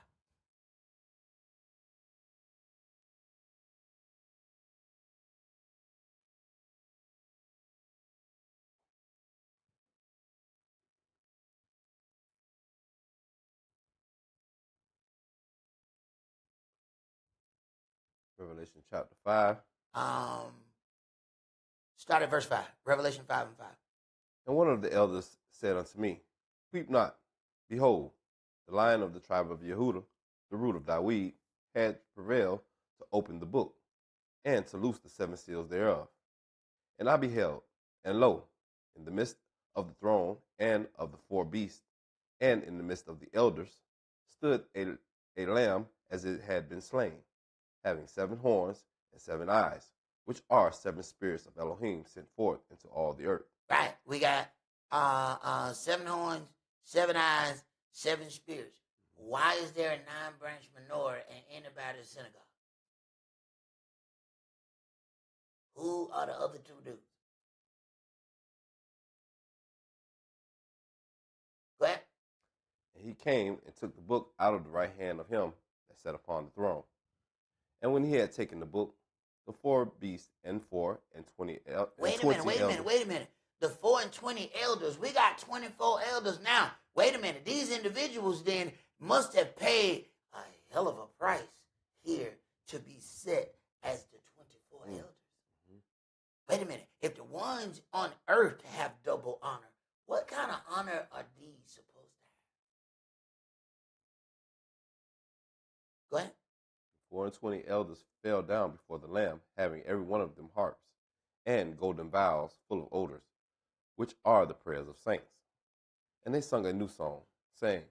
Revelation chapter 5. Start at verse 5. Revelation 5 and 5. And one of the elders said unto me, Weep not. Behold, the Lion of the tribe of Yehudah, the root of David, had prevailed to open the book, and to loose the 7 seals thereof. And I beheld, and lo, in the midst of the throne and of the 4 beasts, and in the midst of the elders, stood a lamb as it had been slain, having 7 horns and 7 eyes, which are 7 spirits of Elohim sent forth into all the earth. Right. We got 7 horns, 7 eyes, 7 spirits. Why is there a 9-branch menorah in anybody's synagogue? Who are the other 2 dudes? Go ahead. And he came and took the book out of the right hand of him that sat upon the throne. And when he had taken the book, the 4 beasts and 4 and 20 elders. Wait a minute. The 4 and 20 elders. We got 24 elders now. Wait a minute. These individuals then must have paid a hell of a price here to be set as the 24 elders. Wait a minute. If the ones on earth have double honor, what kind of honor are these supposed to have? Go ahead. 4 and 20 elders fell down before the Lamb, having every one of them harps and golden vials full of odors, which are the prayers of saints. And they sung a new song, saying,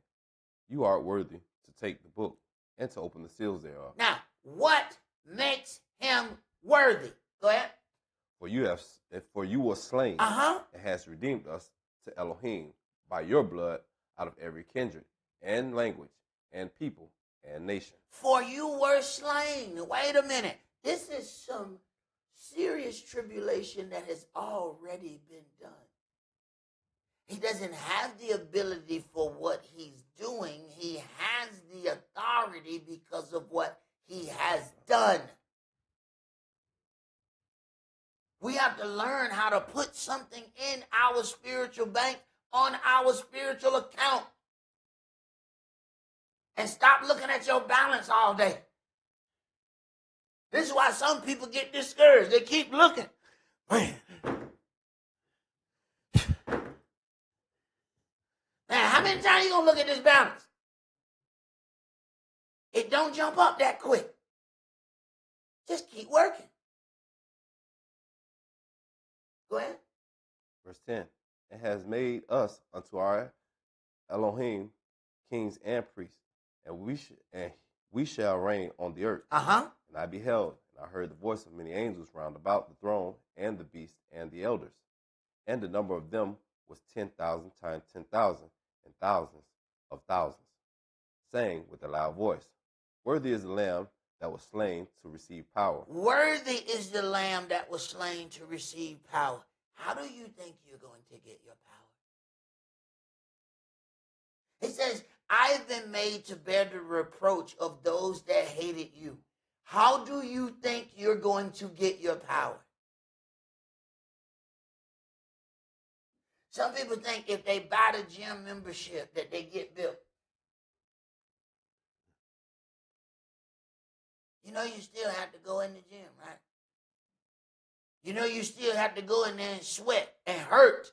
You art worthy to take the book and to open the seals thereof. Now, what makes him worthy? Go ahead. For you were slain and hast redeemed us to Elohim by your blood out of every kindred and language and people and nation. For you were slain. Wait a minute. This is some serious tribulation that has already been done. He doesn't have the ability for what he's doing. He has the authority because of what he has done. We have to learn how to put something in our spiritual bank, on our spiritual account. And stop looking at your balance all day. This is why some people get discouraged. They keep looking. Man, how many times you going to look at this balance? It don't jump up that quick. Just keep working. Go ahead. Verse 10, and has made us unto our Elohim kings and priests, and we shall reign on the earth. And I beheld, and I heard the voice of many angels round about the throne, and the beast, and the elders. And the number of them was 10,000 times 10,000, and thousands of thousands, saying with a loud voice, Worthy is the Lamb that was slain to receive power. Worthy is the Lamb that was slain to receive power. How do you think you're going to get your power? It says, I've been made to bear the reproach of those that hated you. How do you think you're going to get your power? Some people think if they buy the gym membership that they get built. You know you still have to go in the gym, right? You know you still have to go in there and sweat and hurt,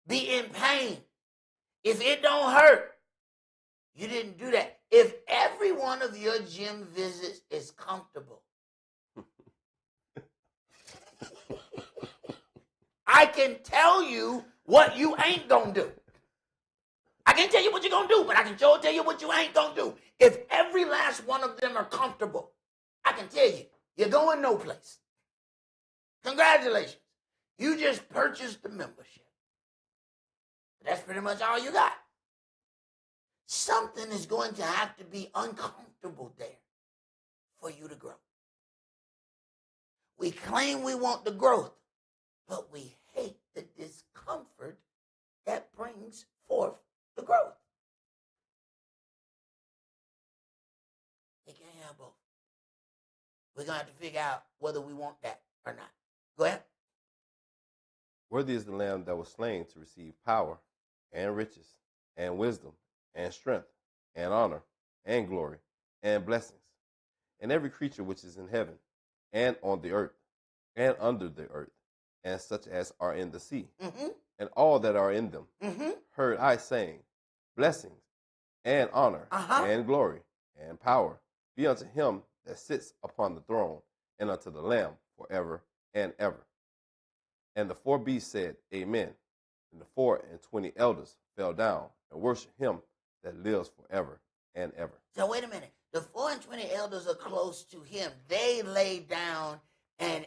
be in pain. If it don't hurt, you didn't do that. If every one of your gym visits is comfortable, I can tell you what you ain't gonna do. I can't tell you what you're gonna do, but I can sure tell you what you ain't gonna do. If every last one of them are comfortable, I can tell you, you're going no place. Congratulations. You just purchased the membership. That's pretty much all you got. Something is going to have to be uncomfortable there for you to grow. We claim we want the growth, but we hate the discomfort that brings forth the growth. We can't have both. We're going to have to figure out whether we want that or not. Go ahead. Worthy is the Lamb that was slain to receive power and riches and wisdom and strength and honor and glory and blessings. And every creature which is in heaven and on the earth and under the earth and such as are in the sea and all that are in them, heard I saying, Blessings and honor, Uh-huh. and glory, and power be unto him that sits upon the throne, and unto the Lamb forever and ever. And the four beasts said, Amen. And the 24 elders fell down and worshiped him that lives forever and ever. So wait a minute. The 24 elders are close to him. They lay down and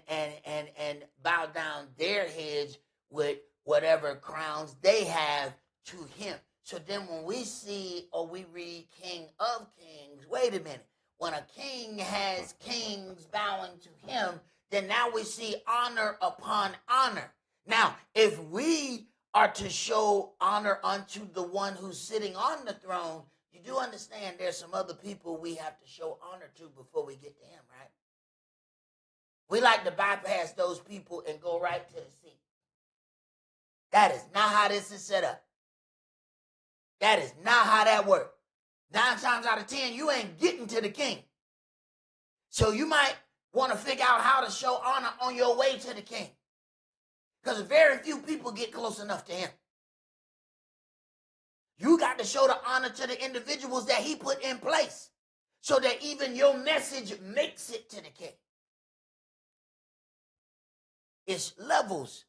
bow down their heads with whatever crowns they have to him. So then when we see or we read King of Kings, wait a minute. When a king has kings bowing to him, then now we see honor upon honor. Now, if we are to show honor unto the one who's sitting on the throne, you do understand there's some other people we have to show honor to before we get to him, right? We like to bypass those people and go right to the seat. That is not how this is set up. That is not how that works. 9 times out of 10, you ain't getting to the king. So you might want to figure out how to show honor on your way to the king. Because very few people get close enough to him. You got to show the honor to the individuals that he put in place so that even your message makes it to the king. It's levels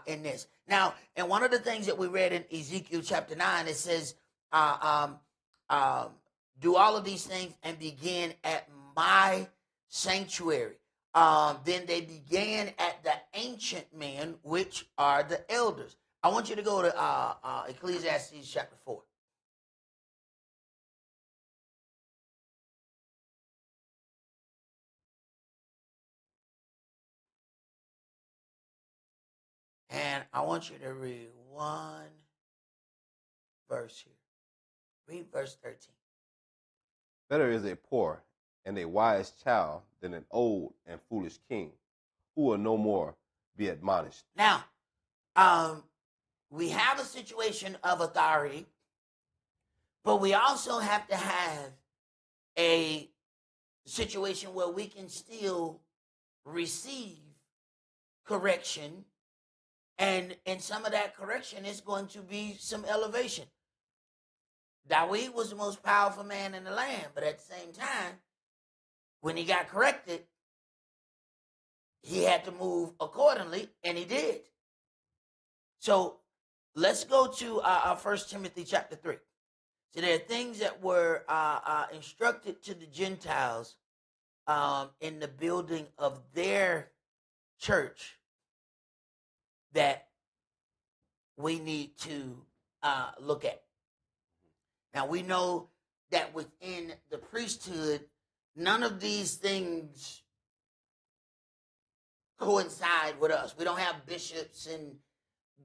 in this. Now, and one of the things that we read in Ezekiel chapter 9, it says, do all of these things and begin at my sanctuary. Then they began at the ancient men, which are the elders. I want you to go to Ecclesiastes chapter 4. And I want you to read one verse here. Read verse 13. Better is a poor and a wise child than an old and foolish king, who will no more be admonished. Now, we have a situation of authority, but we also have to have a situation where we can still receive correction, and in some of that correction is going to be some elevation. David was the most powerful man in the land, but at the same time, when he got corrected, he had to move accordingly, and he did. So let's go to 1 Timothy chapter 3. So there are things that were instructed to the Gentiles in the building of their church that we need to look at. Now, we know that within the priesthood, none of these things coincide with us. We don't have bishops and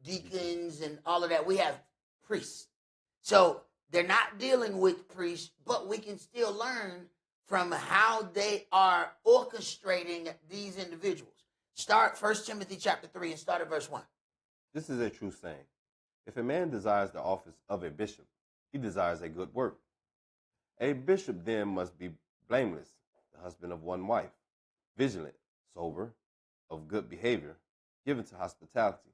deacons and all of that. We have priests. So they're not dealing with priests, but we can still learn from how they are orchestrating these individuals. Start 1 Timothy chapter 3 and start at verse 1. This is a true saying. If a man desires the office of a bishop, he desires a good work. A bishop then must be blameless, the husband of one wife, vigilant, sober, of good behavior, given to hospitality,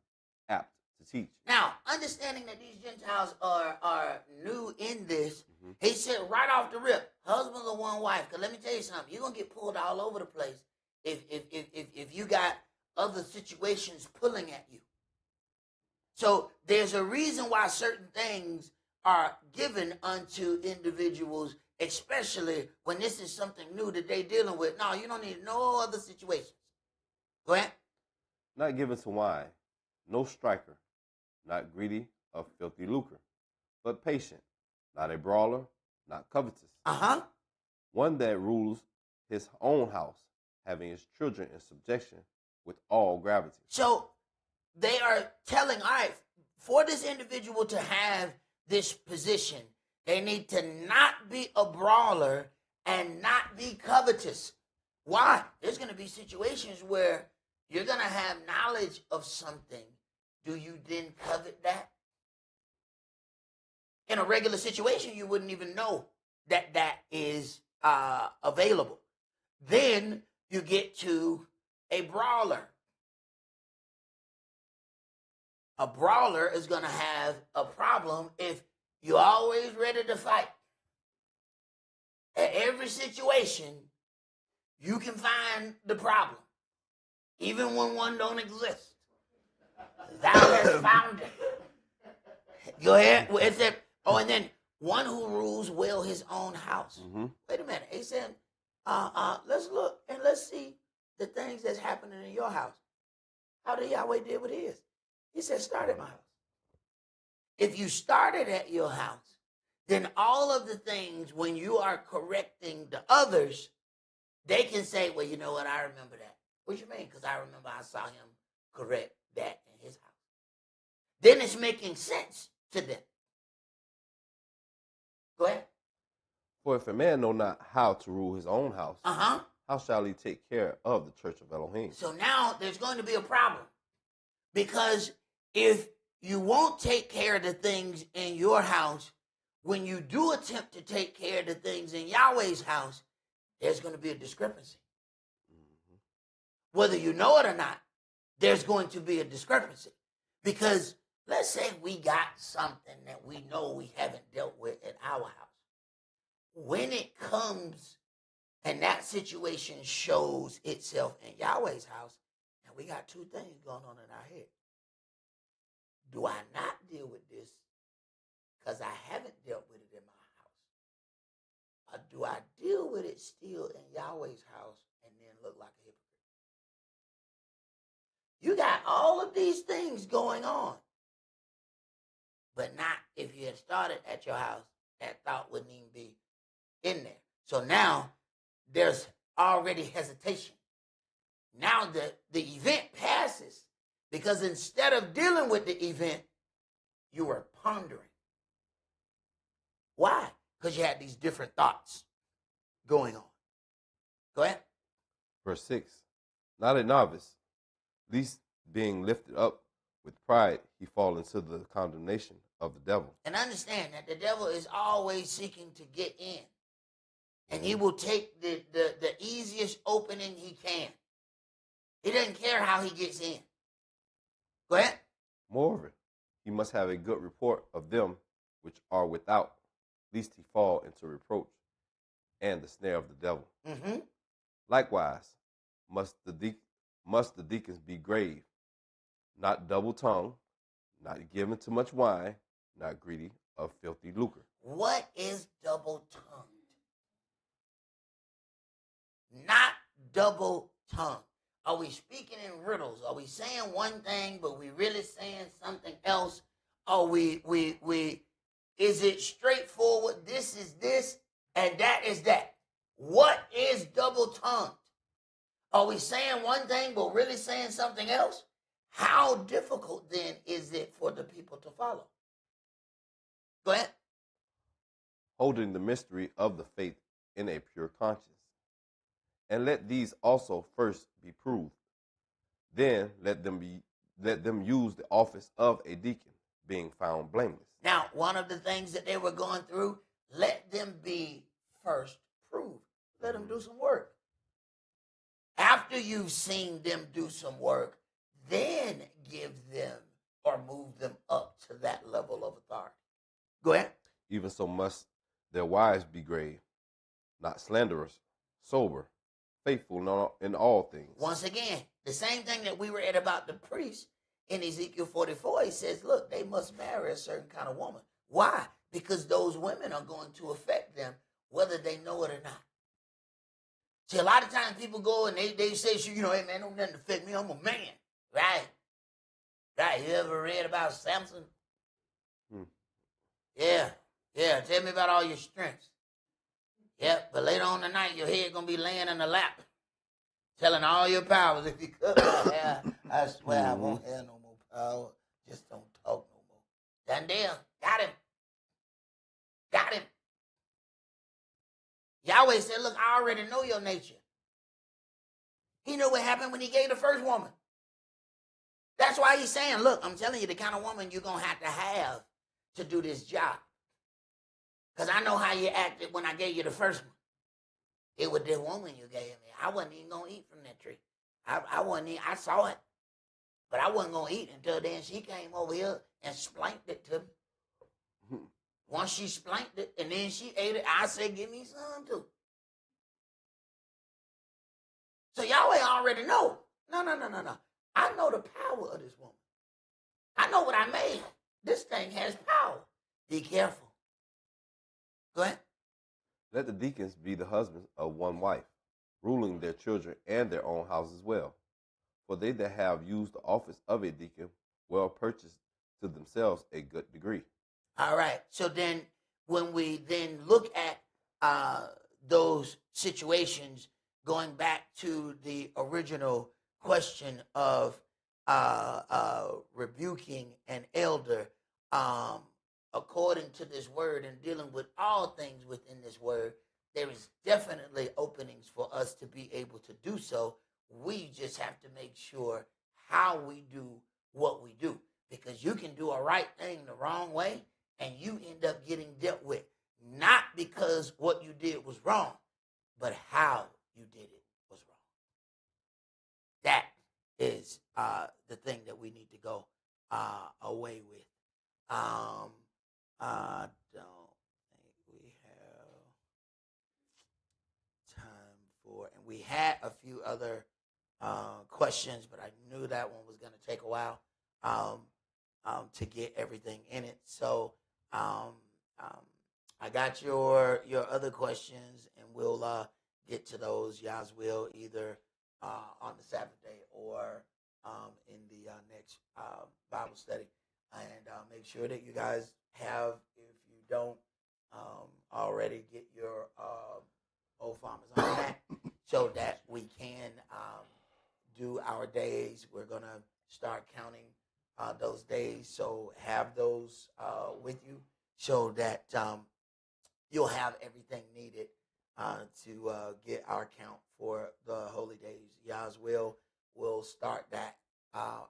apt to teach. Now, understanding that these Gentiles are new in this, he said right off the rip, husband of one wife. Because let me tell you something, you're going to get pulled all over the place if you got other situations pulling at you. So there's a reason why certain things are given unto individuals, especially when this is something new that they're dealing with. No, you don't need no other situations. Go ahead. Not given to wine, no striker, not greedy of filthy lucre, but patient, not a brawler, not covetous. One that rules his own house, having his children in subjection with all gravity. So they are telling, all right, for this individual to have this position, they need to not be a brawler and not be covetous. Why? There's going to be situations where you're going to have knowledge of something. Do you then covet that? In a regular situation, you wouldn't even know that that is available. Then you get to a brawler. A brawler is going to have a problem if You're always ready to fight. At every situation, you can find the problem, even when one don't exist. Thou hast found it. Go ahead. It said, and then one who rules well his own house. Mm-hmm. Wait a minute. He said, let's look and let's see the things that's happening in your house. How did Yahweh deal with his? He said, start at my house. If you started at your house, then all of the things, when you are correcting the others, they can say, well, you know what, I remember that. What you mean? Because I remember I saw him correct that in his house. Then it's making sense to them. Go ahead. For if a man know not how to rule his own house, Uh-huh. how shall he take care of the church of Elohim? So now there's going to be a problem. Because if you won't take care of the things in your house, when you do attempt to take care of the things in Yahweh's house, there's going to be a discrepancy. Mm-hmm. Whether you know it or not, there's going to be a discrepancy. Because let's say we got something that we know we haven't dealt with at our house. When it comes and that situation shows itself in Yahweh's house, and we got two things going on in our head. Do I not deal with this because I haven't dealt with it in my house? Or do I deal with it still in Yahweh's house and then look like a hypocrite? You got all of these things going on. But not if you had started at your house, that thought wouldn't even be in there. So now there's already hesitation. Now the event passes because instead of dealing with the event, you were pondering. Why? Because you had these different thoughts going on. Go ahead. Verse 6, not a novice, least being lifted up with pride, he fall into the condemnation of the devil. And understand that the devil is always seeking to get in. And he will take the easiest opening he can. He doesn't care how he gets in. Go ahead. Moreover, he must have a good report of them which are without, lest he fall into reproach and the snare of the devil. Mm-hmm. Likewise, must the deacons be grave, not double-tongued, not given to much wine, not greedy of filthy lucre. What is double-tongued? Not double-tongued. Are we speaking in riddles? Are we saying one thing, but we really saying something else? Are we is it straightforward? This is this, and that is that. What is double-tongued? Are we saying one thing, but really saying something else? How difficult, then, is it for the people to follow? Go ahead. Holding the mystery of the faith in a pure conscience. And let these also first be proved. Then let them use the office of a deacon, being found blameless. Now, one of the things that they were going through, let them be first proved. Let them do some work. After you've seen them do some work, then give them or move them up to that level of authority. Go ahead. Even so must their wives be grave, not slanderers, sober, faithful in all things. Once again, the same thing that we read about the priests in Ezekiel 44, he says, look, they must marry a certain kind of woman. Why? Because those women are going to affect them whether they know it or not. See, a lot of times people go and they say, you know, hey, man, don't nothing affect me. I'm a man. Right? Right. You ever read about Samson? Yeah. Yeah. Tell me about all your strengths. Yep. But later on tonight, your head going to be laying in the lap, telling all your powers. If you cut my hair, I swear I won't have no more power. Just don't talk no more. Done deal. Got him. Got him. Yahweh said, look, I already know your nature. He knew what happened when he gave the first woman. That's why he's saying, look, I'm telling you the kind of woman you're going to have to do this job. Because I know how you acted when I gave you the first one. It was the woman you gave me. I wasn't even going to eat from that tree. I wasn't even, I saw it. But I wasn't going to eat until then she came over here and splanked it to me. Once she spanked it and then she ate it, I said, give me some too. So Yahweh already know. No. I know the power of this woman. I know what I made. This thing has power. Be careful. Go ahead. Let the deacons be the husbands of one wife, ruling their children and their own house as well. For they that have used the office of a deacon well purchased to themselves a good degree. All right. So then when we then look at those situations, going back to the original question of rebuking an elder, according to this word and dealing with all things within this word, there is definitely openings for us to be able to do so. We just have to make sure how we do what we do, because you can do a right thing the wrong way and you end up getting dealt with, not because what you did was wrong, but how you did it was wrong. That is the thing that we need to go away with. I don't think we have time for, and we had a few other questions, but I knew that one was going to take a while to get everything in it. So I got your other questions, and we'll get to those. Y'all will either on the Sabbath day or in the next Bible study. And make sure that you guys have, if you don't already, get your old farmers on that so that we can do our days. We're going to start counting those days. So have those with you so that you'll have everything needed to get our count for the holy days. Yah's will start that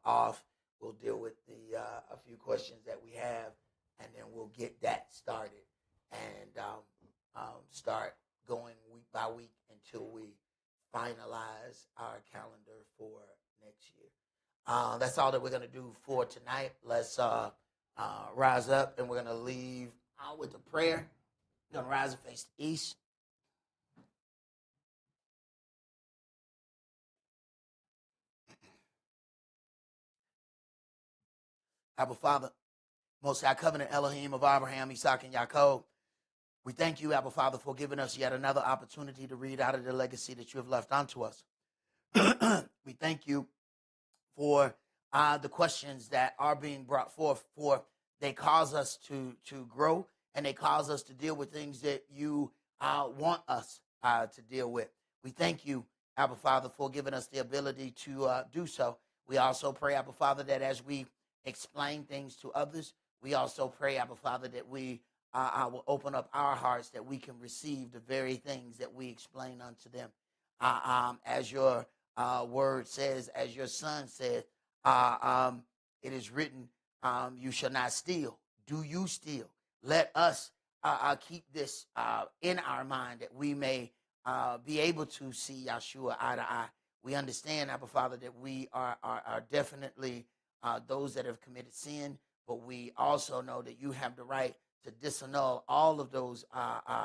off. We'll deal with the a few questions that we have, and then we'll get that started and start going week by week until we finalize our calendar for next year. That's all that we're going to do for tonight. Let's rise up, and we're going to leave with a prayer. We're going to rise and face the east. Abba Father, Most High Covenant Elohim of Abraham, Isaac, and Yaakov, we thank you, Abba Father, for giving us yet another opportunity to read out of the legacy that you have left unto us. We thank you for the questions that are being brought forth, for they cause us to grow, and they cause us to deal with things that you want us to deal with. We thank you, Abba Father, for giving us the ability to do so. We also pray, Abba Father, that as we explain things to others, we also pray, Abba Father, that we will open up our hearts that we can receive the very things that we explain unto them. As your word says, as your son said, it is written, you shall not steal. Do you steal? Let us keep this in our mind that we may be able to see Yahshua eye to eye. We understand, Abba Father, that we are definitely those that have committed sin, but we also know that you have the right to disannul all of those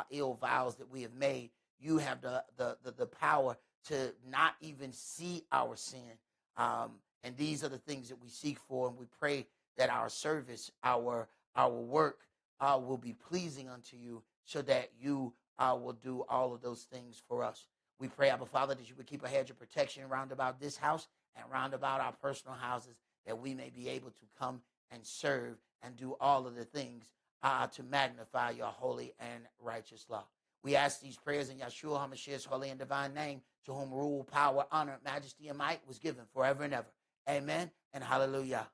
ill vows that we have made. You have the power to not even see our sin. And these are the things that we seek for, and we pray that our service, our work will be pleasing unto you, so that you will do all of those things for us. We pray, Abba Father, that you would keep a hedge of protection round about this house and round about our personal houses, that we may be able to come and serve and do all of the things to magnify your holy and righteous law. We ask these prayers in Yahshua HaMashiach's holy and divine name, to whom rule, power, honor, majesty, and might was given forever and ever. Amen and hallelujah.